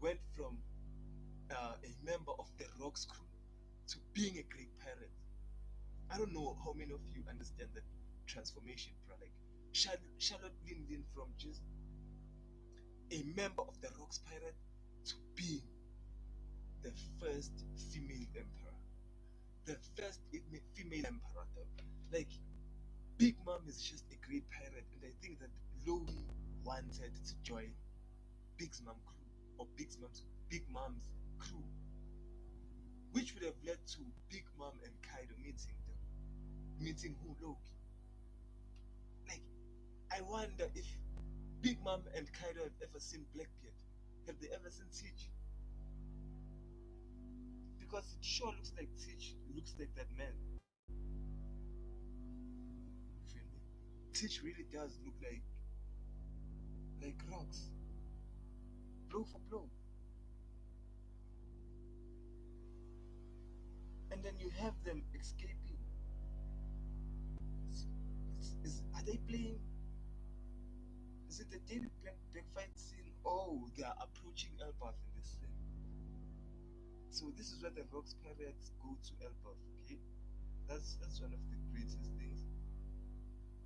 went from a member of the Rocks crew to being a great pirate. I don't know how many of you understand that transformation, bro. Like Charlotte Lin Lin from just a member of the Rocks pirate to being the first female emperor, the first female emperor. Though. Like Big Mom is just a great pirate, and I think that Loki wanted to join Big's Mom crew or Big Mom's crew, which would have led to Big Mom and Kaido meeting them, meeting who Loki. Like I wonder if Big Mom and Kaido have ever seen Blackbeard. Have they ever seen Teach? Because it sure looks like Teach looks like that man. You feel me? Teach really does look like rocks, blow for blow. And then you have them escaping. Are they playing? Is it the daily back fight scene? Oh, they are approaching Elbaf in this scene. So this is where the Rocks Pirates go to Elbaf, okay? That's one of the greatest things.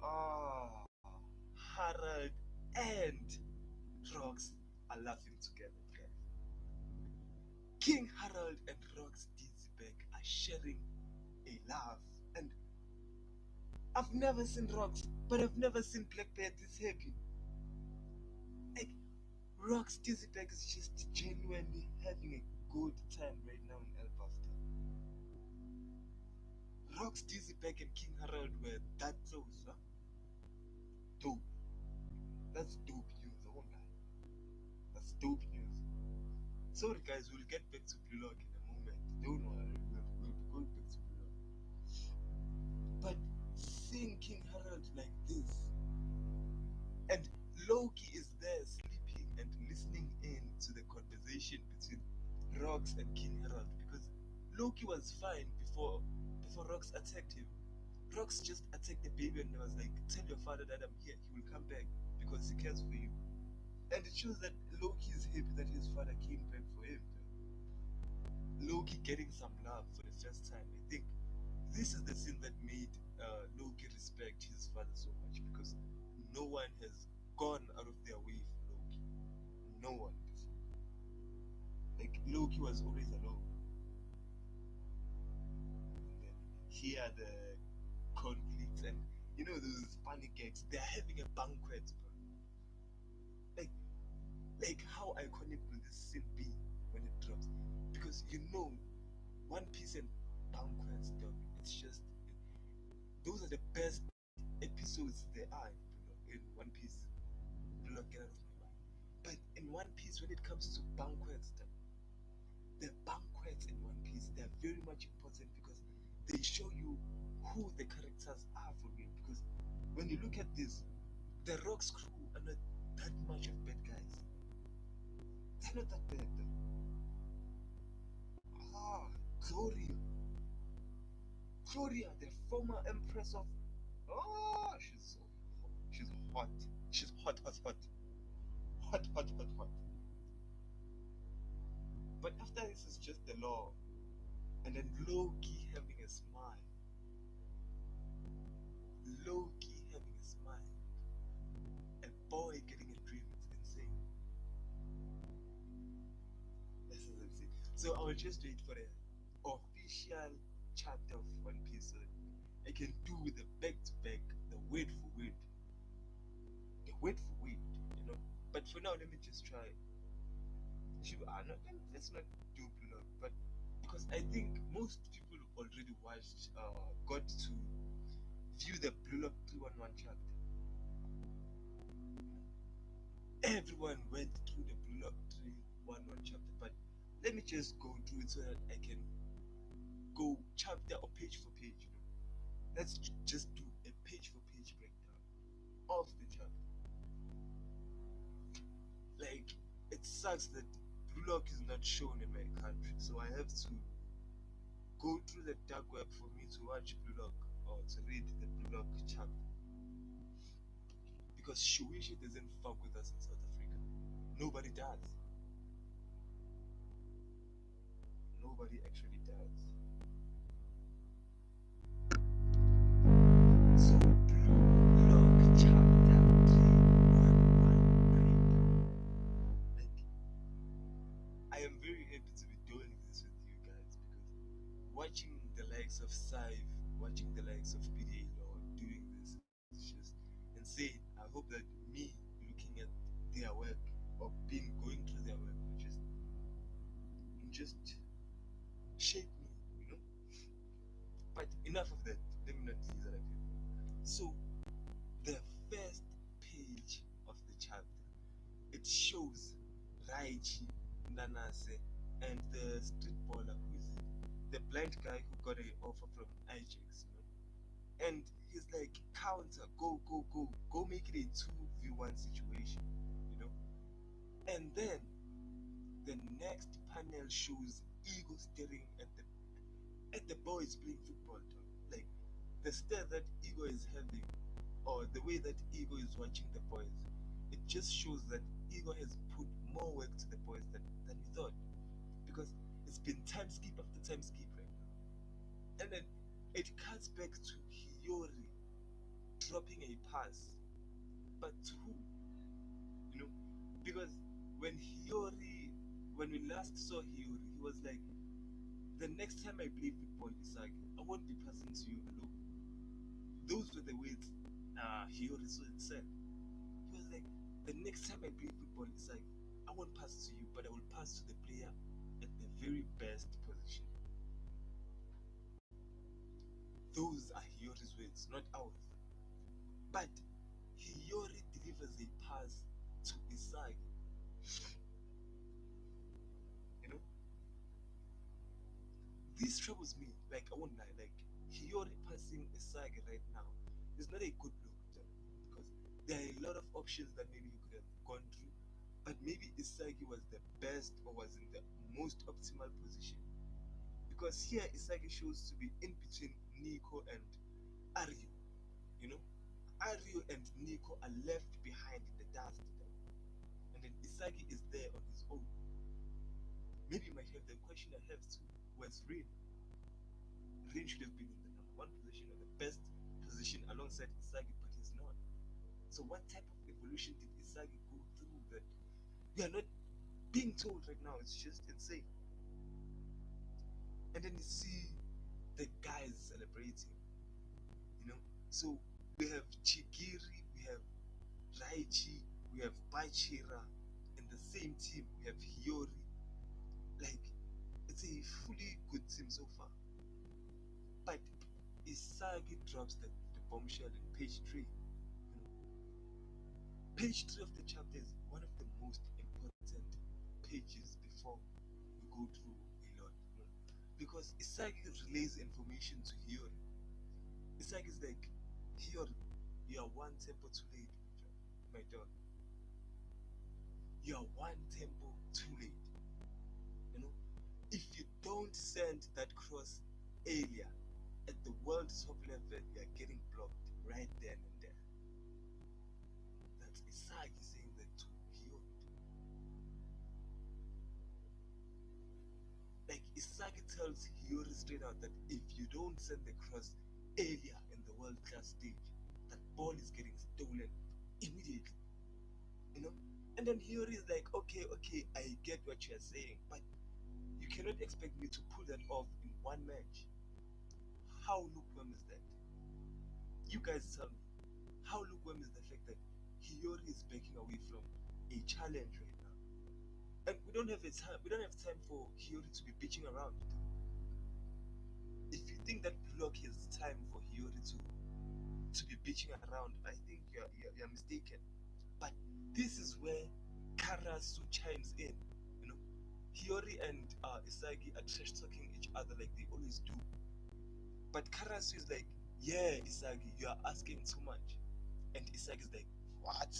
Ah, Harald and Rocks are laughing together, guys. King Harald and Rocks Dizzyback are sharing a laugh. And I've never seen Rocks, but I've never seen Blackbeard this happy. Like, Rocks Dizzyback is just genuinely having a good time right now in Elbafton. Rocks Dizzyback and King Harald were that close, huh? Dope. That's dope news, I won't lie. That's dope news. Sorry guys, we'll get back to Blue Lock in a moment. Don't worry, we'll be going back to Blue Lock. But seeing King Harald like this, and Loki is there sleeping and listening in to the conversation between Rox and King Harald, because Loki was fine before Rox attacked him. Rox just attacked the baby and was like, tell your father that I'm here, he will come back because he cares for you. And it shows that Loki is happy that his father came back for him. Loki getting some love for the first time. I think this is the scene that made Loki respect his father so much, because no one has gone out of their way for Loki. No one. Like Loki was always alone. And then here are the conflicts and those panic gags. They're having a banquet, bro. Like like how iconic will this scene be when it drops? Because One Piece and banquets, dog. It's just those are the best episodes there are in One Piece. Do not get out of my mind. But in One Piece, when it comes to banquets, the banquets in One Piece, they're very much important because they show you who the characters are for real. Because when you look at this, the Rock's crew are not that much of bad guys. They're not that bad. Ah, Gloria. Gloria, the former empress of. Oh, she's hot. She's hot, hot, hot. Hot, hot, hot, hot. But after this is just the law. And then Loki having a smile. Loki having a smile. A boy getting a dream. It's insane. This is insane. So I will just wait for the official chapter of One Piece. So I can do the back to back, the word for word. The word for word, you know. But for now, let me just try. Let's not do Blue Lock, but because I think most people already watched, got to view the Blue Lock 311 chapter. Everyone went through the Blue Lock 311 chapter, but let me just go through it so that I can go chapter or page for page. You know, let's just do a page for page breakdown of the chapter. Like, it sucks that Blue Lock is not shown in my country, so I have to go through the dark web for me to watch Blue Lock or to read the Blue Lock chapter. Because Shuichi doesn't fuck with us in South Africa. Nobody does. Nobody actually does. So Blue Lock chapter 311 breakdown. Like, I am very happy to be doing this with you guys because watching the likes of Saif, watching the likes of PDA Law doing this is just insane. I hope that me looking at their work or being going through their work will just shape me, you know. But enough of that. Let me not tease other people. So the first page of the chapter, it shows Raichi, Nanase, and the street baller, who is it? The blind guy who got an offer from Ajax, you know? And he's like, counter, go, go, go, go make it a 2v1 situation, you know? And then the next panel shows Ego staring at the boys playing football, too. Like, the stare that Ego is having, or the way that Ego is watching the boys, it just shows that Ego has put more work to the boys than we thought. Because it's been time skip after time skip right now. And then it cuts back to Hiyori dropping a pass. But to who? You know? Because when we last saw Hiyori, he was like, the next time I play football, it's like, I won't be passing to you alone. Those were the words Hiyori said. He was like, the next time I play football, it's like, I won't pass to you, but I will pass to the player at the very best position. Those are Hiyori's words, not ours. But Hiyori delivers a pass to Isagi. You know, this troubles me. Like, I won't lie. Like, Hiyori passing Isagi right now is not a good look, though, because there are a lot of options that maybe you could have gone through, but maybe Isagi was the best or was in the most optimal position. Because here Isagi shows to be in between Nico and Aryu. You know, Aryu and Nico are left behind in the dust, and then Isagi is there on his own. Maybe you might have the question I have too. Where's Rain? Rain should have been in the number one position or the best position alongside Isagi, but he's not. So what type of evolution did Isagi go through that we are not being told right now? It's just insane. And then you see the guys celebrating, you know. So we have Chigiri, we have Raichi, we have Baichira. In the same team, we have Hiyori. Like, it's a fully good team so far. But Isagi drops the bombshell in page 3. You know, page 3 of the chapter is one of the most important pages before we go through a lot. You know, because Isagi relays information to Hiyori. Isagi is like, Hiyori, you are one tempo too late, my dog. You are one tempo too late. You know, if you don't send that cross earlier at the world top level, you are getting blocked right then and there. That's Isagi saying that to Hiyori. Like Isagi tells Hiyori straight out that if you don't send the cross earlier in the world class stage, that ball is getting stolen immediately. You know? And then Hiyori is like, okay, okay, I get what you're saying, but you cannot expect me to pull that off in one match. How lukewarm is that? You guys tell me. How lukewarm is the fact that Hiyori is backing away from a challenge right now? And we don't have a time. We don't have time for Hiyori to be bitching around. If you think that block has time for Hiyori to be bitching around, I think you're mistaken. But this is where Karasu chimes in. You know, Hiyori and Isagi are trash talking each other like they always do. But Karasu is like, yeah, Isagi, you are asking too much. And Isagi is like, what?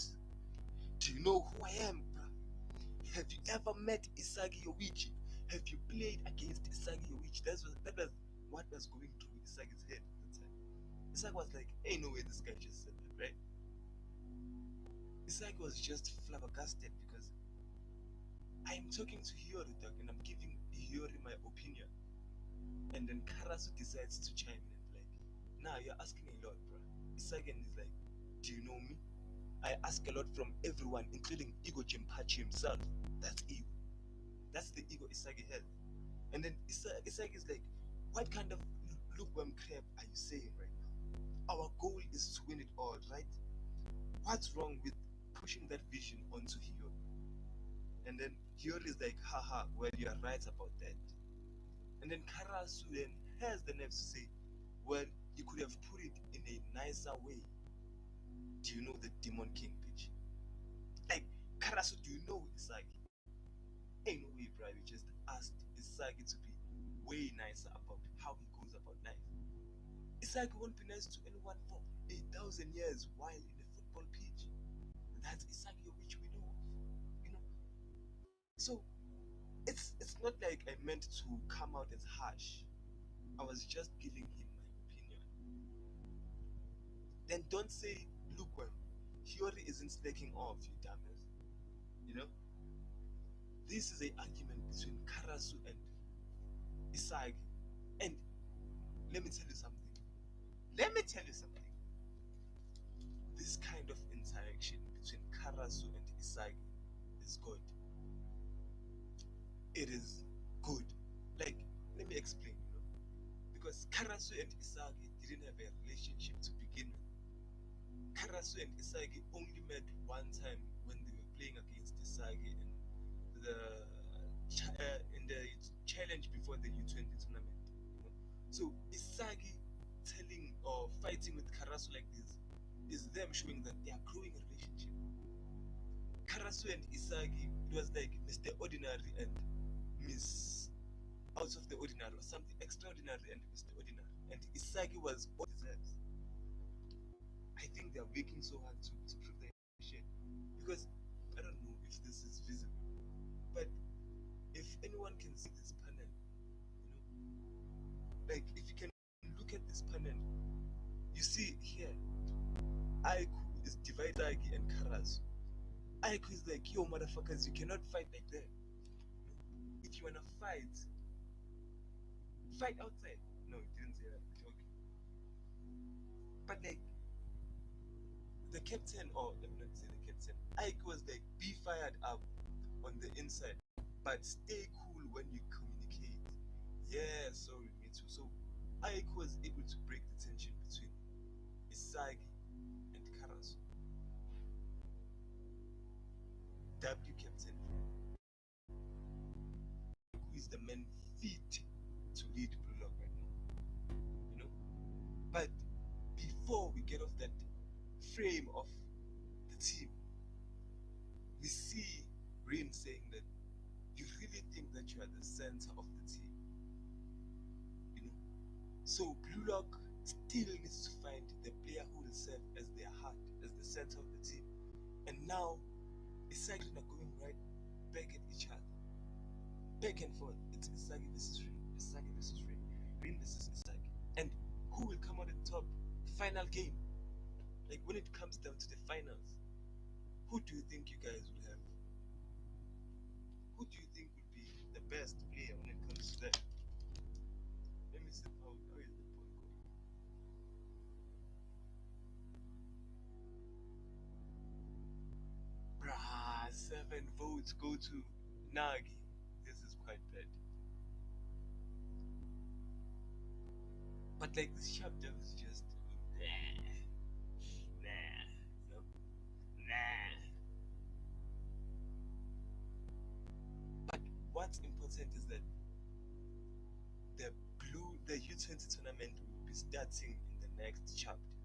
Do you know who I am, bruh? Have you ever met Isagi Yoichi? Have you played against Isagi Yoichi? That was what was going through Isagi's head at the time. Isagi was like, ain't no way this guy just said that, right? Isagi was just flabbergasted because I'm talking to Hiyori, dog, and I'm giving Hiyori my opinion. And then Karasu decides to chime in and like, nah, you're asking a lot, bro. Isagi is like, do you know me? I ask a lot from everyone, including Ego Jimpachi himself. That's ego. That's the ego Isagi has. And then Isagi is like, what kind of lukewarm crap are you saying right now? Our goal is to win it all, right? What's wrong with pushing that vision onto Hiyori? And then Hiyori is like, haha, well, you are right about that. And then Karasu then has the nerve to say, well, you could have put it in a nicer way. Do you know the Demon King pitch? Like, Karasu, do you know Isagi? Ain't no way, bro. We just asked Isagi to be way nicer about how he goes about life. Isagi won't be nice to anyone for 1,000 years while in a football pitch. That's Isagi which we know of. You know? So it's not like I meant to come out as harsh. I was just giving him my opinion. Then don't say, look, when Hiyori isn't slacking off, you dumbass. You know? This is an argument between Karasu and Isagi. And let me tell you something. Let me tell you something. This kind of interaction between Karasu and Isagi is good. It is good. Like, let me explain, you know. Because Karasu and Isagi didn't have a relationship to begin with. Karasu and Isagi only met one time when they were playing against Isagi in the challenge before the U20 tournament. You know? So Isagi telling or fighting with Karasu like this is them showing that they are growing a relationship. Karasu and Isagi, it was like Mr. Ordinary and Miss Out of the Ordinary, or something extraordinary and Mr. Ordinary. And Isagi was all deserves. I think they are working so hard to prove their shit. Because I don't know if this is visible, but if anyone can see this panel, you know, like if you can look at this panel, you see here, Aiku is divided Agi and Karasu. Aiku is like, yo, motherfuckers, you cannot fight like that. If you wanna fight outside. No, it didn't say that. Okay. But like, the captain, or let me not say the captain, Ike was like, be fired up on the inside, but stay cool when you communicate. Yeah, sorry, me too. So Ike was able to break the tension between Isagi and Karasu. W captain, who is the man fit to lead Blue Lock right now. You know? But before we get off that frame of the team, we see Rin saying that you really think that you are the center of the team. You know? So Blue Lock still needs to find the player who will serve as their heart, as the center of the team. And now Isagi are going right back at each other, back and forth. It's Isagi versus Rin, Isagi versus Rin, Rin versus Isagi. And who will come out at top? Final game. Like when it comes down to the finals, who do you think you guys will have? Who do you think would be the best player when it comes to that? Let me see how is the poll going? Bruh, 7 votes go to Nagi. This is quite bad. But like this chapter was just nah, no, nah. But what's important is that the U20 tournament will be starting in the next chapter.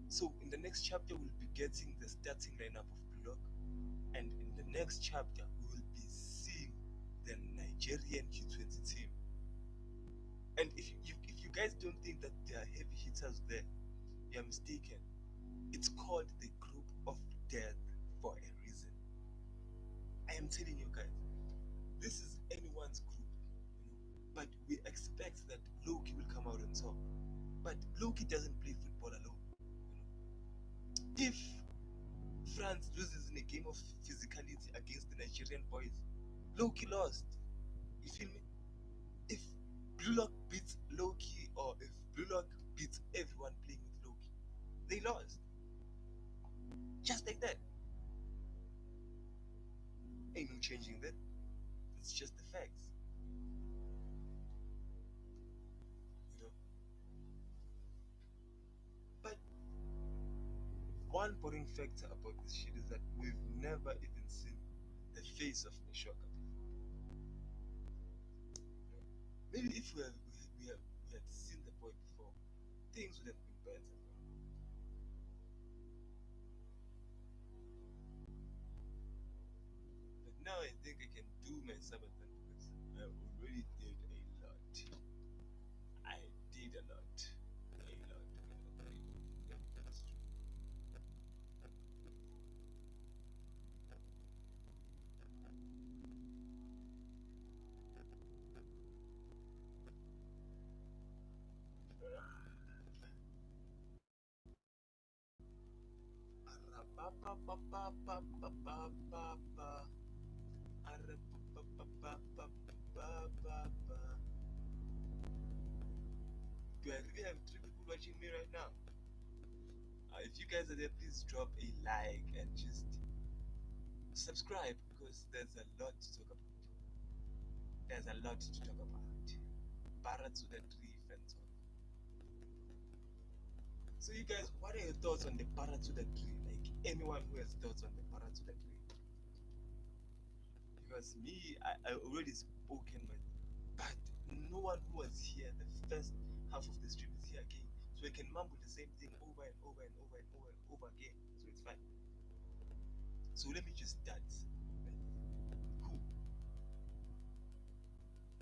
So in the next chapter, we'll be getting the starting lineup of Block, and in the next chapter, we will be seeing the Nigerian U20 team. And if you guys don't think that there are heavy hitters there, you are mistaken. It's called the Group of Death for a reason. I am telling you guys, this is anyone's group, but we expect that Loki will come out on top. But Loki doesn't play football alone. If France loses in a game of physicality against the Nigerian boys, Loki lost. You feel me? If Blue Lock beats Loki, or if Blue Lock beats everyone playing with Loki, they lost. Just like that. Ain't no changing that. It's just the facts. You know? But one boring factor about this shit is that we've never even seen the face of Meshoka before. You know? Maybe if we had seen the boy before, things would have been better. But now I think I can do my Sabaton because I already did a lot. I did a lot. A lot. Yeah, that's true. Do I really have 3 people watching me right now? If you guys are there, please drop a like and just subscribe because there's a lot to talk about. There's a lot to talk about. Baratsuda tree fence. So you guys, what are your thoughts on the Baratsuda tree? Like anyone who has thoughts on the Baratsuda tree? Because me, I already spoken my, but no one who was here the first half of the stream is here again. So I can mumble the same thing over and over and over and over and over again. So it's fine. So let me just start. Who?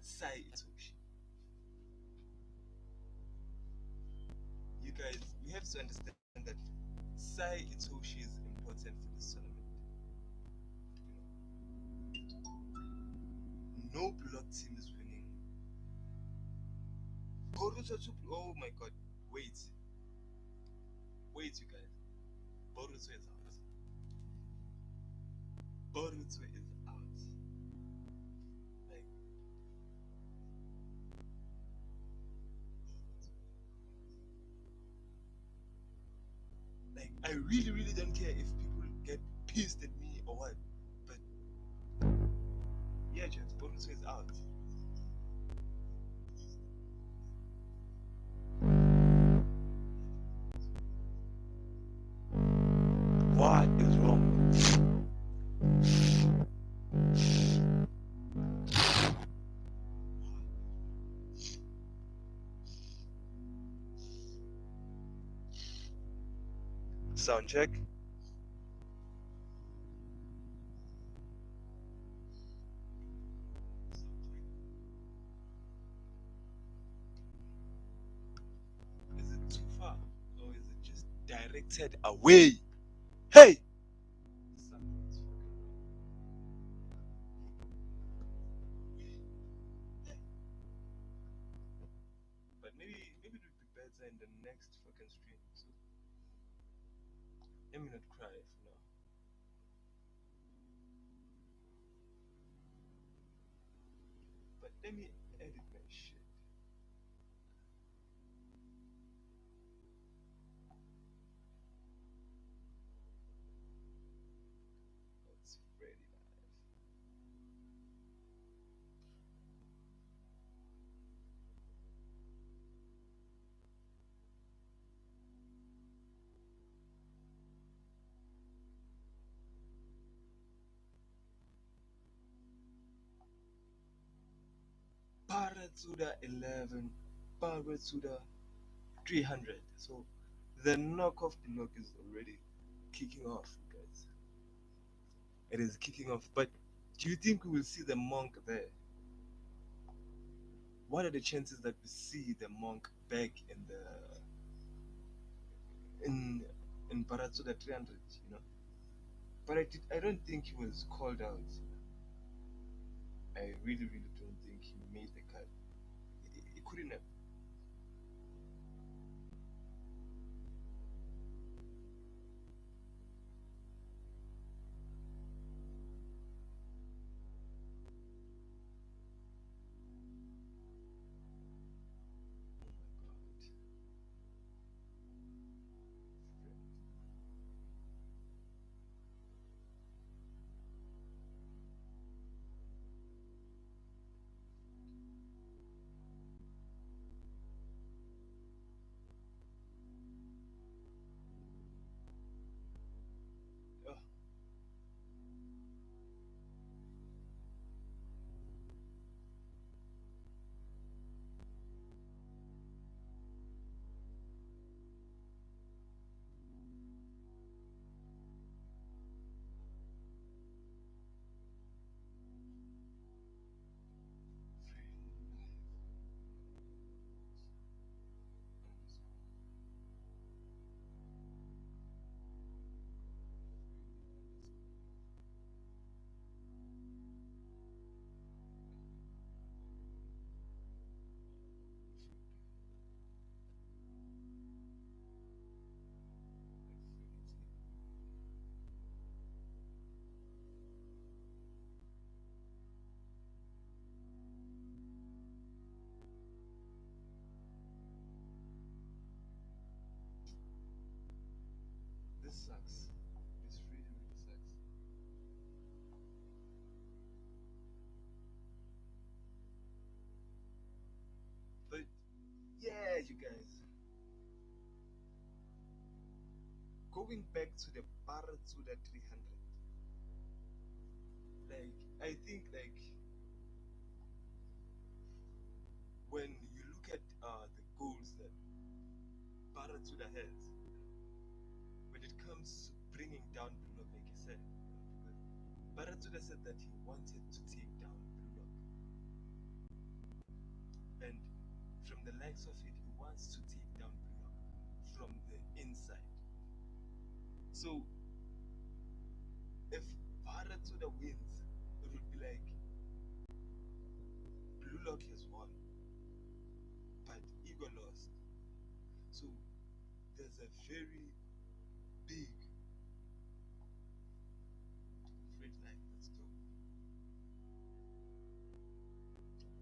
Sae Itoshi. You guys, we have to understand that Sae Itoshi is important for this tournament. No block team is winning. Boruto, oh my god. Wait. Wait, you guys. Boruto is out. Boruto is out. Like, I really, really don't care if people get pissed at me or what. But yeah, just Boruto is out. What is wrong? Sound check. selected away. Hey! Something's fucking wrong. But maybe it would be better in the next fucking stream. So let me not cry for now. But let me edit my shit. That's really nice. Baratsuda 11, Baratsuda 300. So the knockoff block is already kicking off, guys. It is kicking off. But do you think we will see the monk there? What are the chances that we see the monk back in in Baratsuda 300? You know, but I don't think he was called out. I really don't think he made the cut. He couldn't have. Oh my god. Oh, this sucks. This really sucks. But yeah, you guys, going back to the Baratsuda 300, like I think like when you look at the goals that Baratsuda has, when it comes to bringing down Blue Lock, like you said, because Baratsuda said that he wanted to take down Blue Lock, and from the likes of it, he wants to take down Blue Lock from the inside. So if Baratsuda wins, it would be like Blue Lock has won, but Ego lost. So there's a very big red line. That's dope.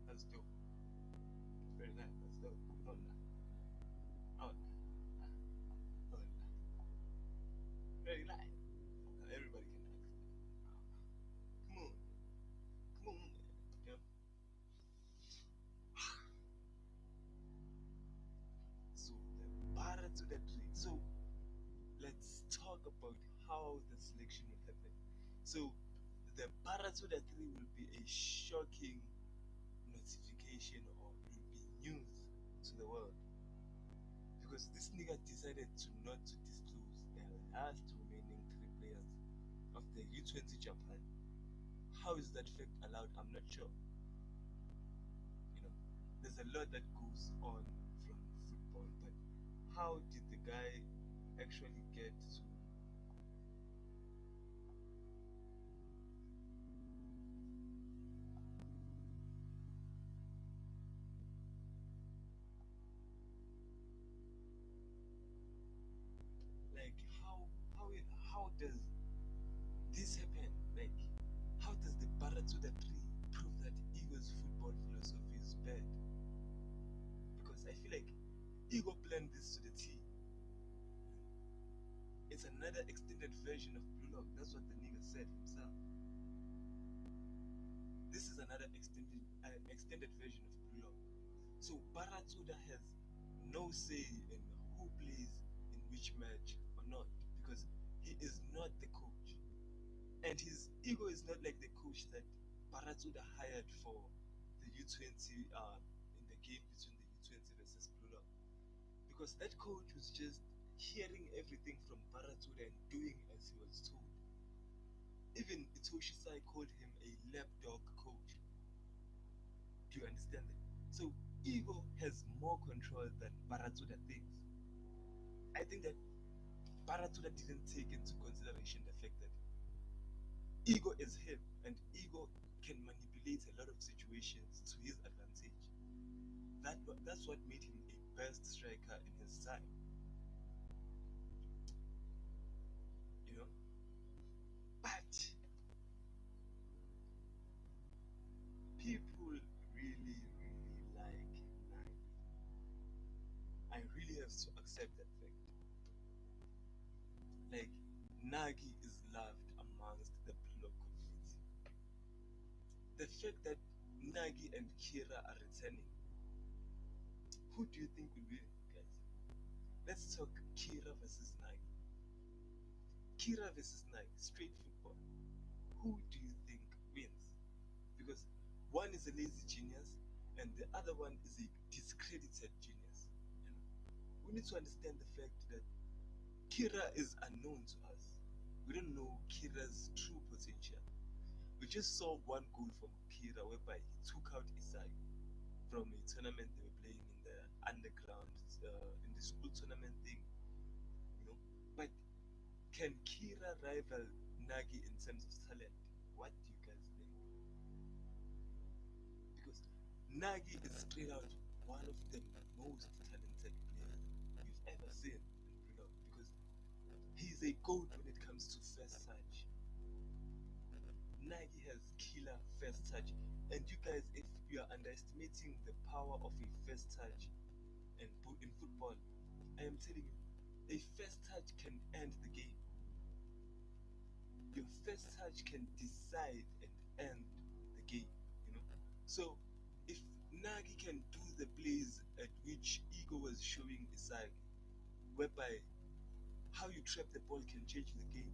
That's dope. Very nice. That's dope. Oh, no. Oh, no. Oh, no. Very nice. Everybody can act. Come on. Come on. Yeah. So the barra to the tree. So let's talk about how the selection will happen. So the barra to the tree will be a shocking notification or it will be news to the world because this nigga decided to not to disclose the last remaining three players of the U20 Japan. How is that fact allowed? I'm not sure. You know, there's a lot that goes on from football, but how did the guy? actually get to like how does this happen? Like how does the Baratsuda tree prove that Ego's football philosophy is bad? Because I feel like Ego planned this to the T. It's another extended version of Blue Lock. That's what the nigga said himself. This is another extended version of Blue Lock. So Baratsuda has no say in who plays in which match or not because he is not the coach. And his ego is not like the coach that Baratsuda hired for the U20 in the game between the U20 versus Blue Lock. Because that coach was just hearing everything from Baratsuda and doing as he was told. Even Itoshi Sai called him a lapdog coach. Do you understand that? So ego has more control than Baratsuda thinks. I think that Baratsuda didn't take into consideration the fact that ego is him and ego can manipulate a lot of situations to his advantage. That's what made him a best striker in his time, you know. But people really, really like Nagi. I really have to accept that fact. Like Nagi is loved amongst the Pilo community. The fact that Nagi and Kira are returning, who do you think will win, guys? Let's talk Kira versus Nagi. Kira versus Nagi, straight football. Who do you think wins? Because one is a lazy genius and the other one is a discredited genius. You know? We need to understand the fact that Kira is unknown to us. We don't know Kira's true potential. We just saw one goal from Kira whereby he took out Isai from a tournament they were playing in the underground, in the school tournament thing, you know. But can Kira rival Nagi in terms of talent? What do you guys think? Because Nagi is straight out one of the most talented players we've ever seen in Bruno. Because he's a goat when it comes to first touch. Nagi has killer first touch. And you guys, if you are underestimating the power of a first touch in football, I am telling you, a first touch can end the game. Your first touch can decide and end the game, you know. So if Nagi can do the plays at which Ego was showing Isagi, whereby how you trap the ball can change the game.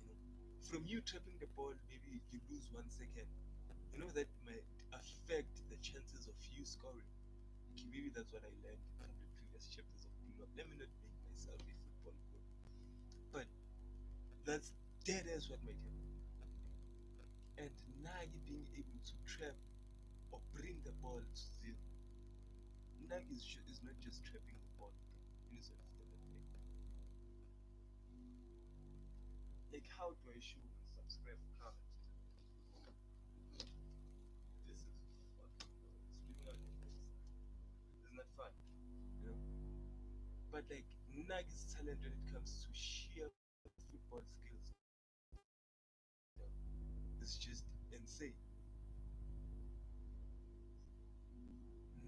You know, from you trapping the ball, maybe you lose 1 second. You know that might affect the chances of you scoring. Okay, maybe that's what I learned from the previous chapters of Pull Up. Let me not make myself a football pro, but that's dead as what might happen. And Nagi being able to trap or bring the ball to zero. Nagi is not just trapping the ball. You need to understand that thing. Like, how do I show and subscribe or comment? This is fucking streaming out like this. It's not fun, you know. But like Nagi's talent when it comes to sheer football skills, you know, is just insane.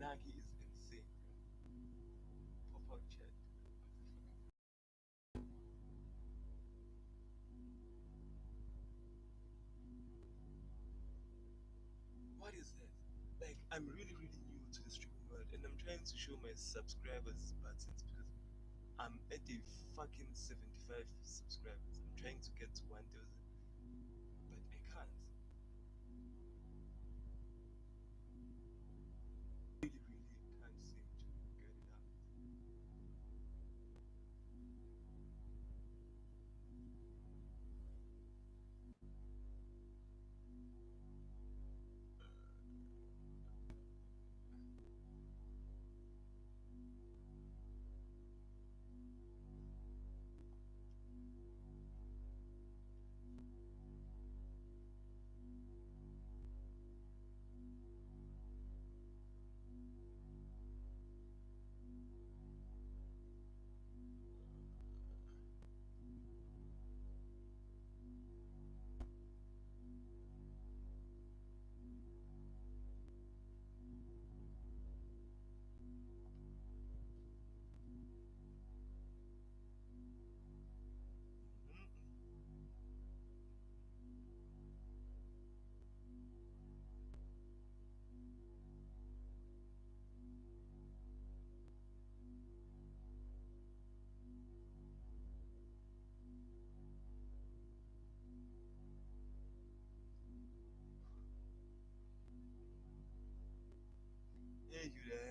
Nagi is insane. Pop out chat. What is that? Like, I'm really, really new to the streaming world, and I'm trying to show my subscribers buttons because I'm at a fucking 75 subscribers. I'm trying to get to 1,000, but I can't. Really, really can't seem to get it out.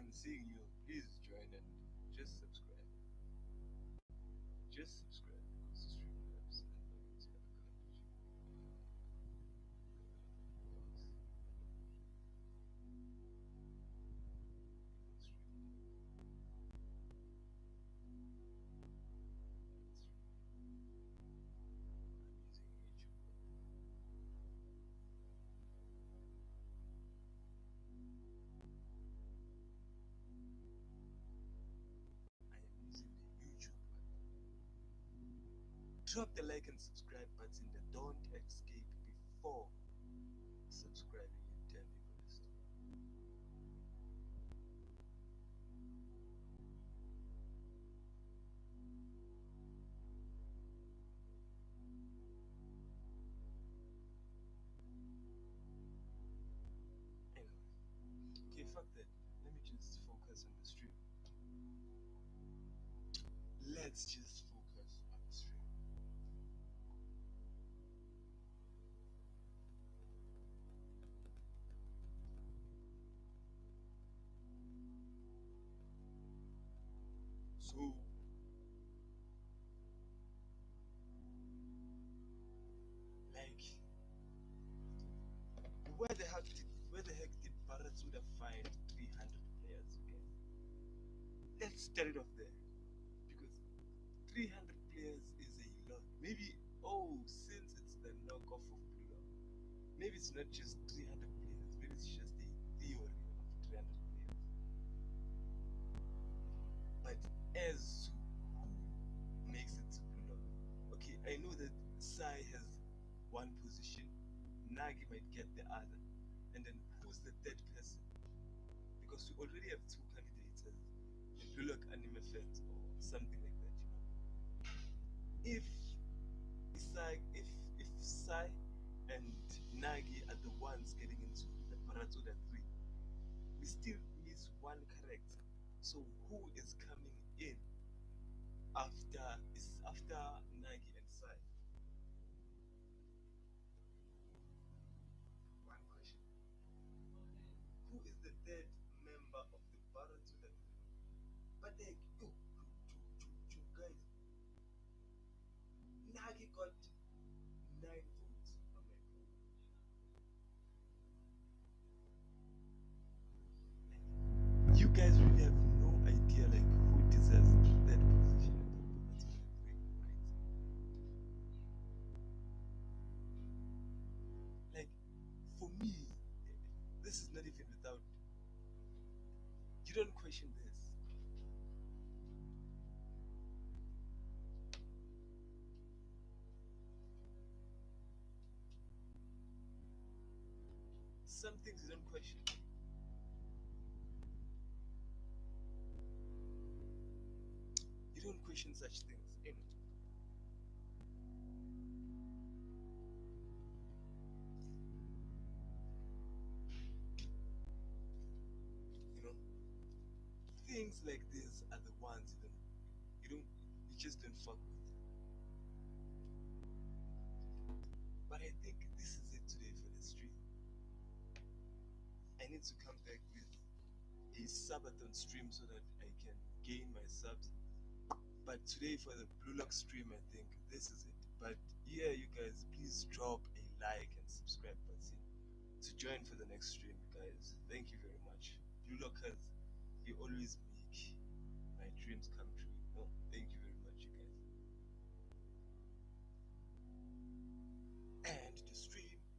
I'm seeing you, please join and just subscribe. Just subscribe because Streamlabs and others have covered you. I am using the YouTube app. Drop the like and subscribe button that don't escape before subscribing, you damn people listen. Anyway, okay, fuck that. Let me just focus on the stream. Let's just focus on the stream. So, like, where the heck did Baratsuda find 300 players? Okay, let's start it off there because 300 players is a lot. Maybe, oh, since it's the knockoff of Blue Lock, maybe it's not just 300 players. Maybe it's just a theory of 300 players. But as to who makes it to Blue Lock, okay, I know that Sae has one position, Nagi might get the other, and then who's the third person? Because we already have two candidates as the Blue Lock anime fans or something like that, you know. If if Sai and Nagi are the ones getting into the Baratsuda 3, we still miss one character. So who is coming in after Nagi and Sai? One question. Who is the third member of the Baratsuda 3? But like, guys, Nagi got 9 votes on my poll. Like, you guys really have no idea like who deserves that position at the Baratsuda 3, right? Like, for me, this is not even without. You don't question this. Some things you don't question. You don't question such things. You know, things like this are the ones you just don't fuck with. But I think this is it today for the stream. I need to come back with a subathon stream so that I can gain my subs. But today for the Blue Lock stream, I think this is it. But yeah, you guys, please drop a like and subscribe button to join for the next stream, guys. Thank you very much. Blue Lockers, you always make my dreams come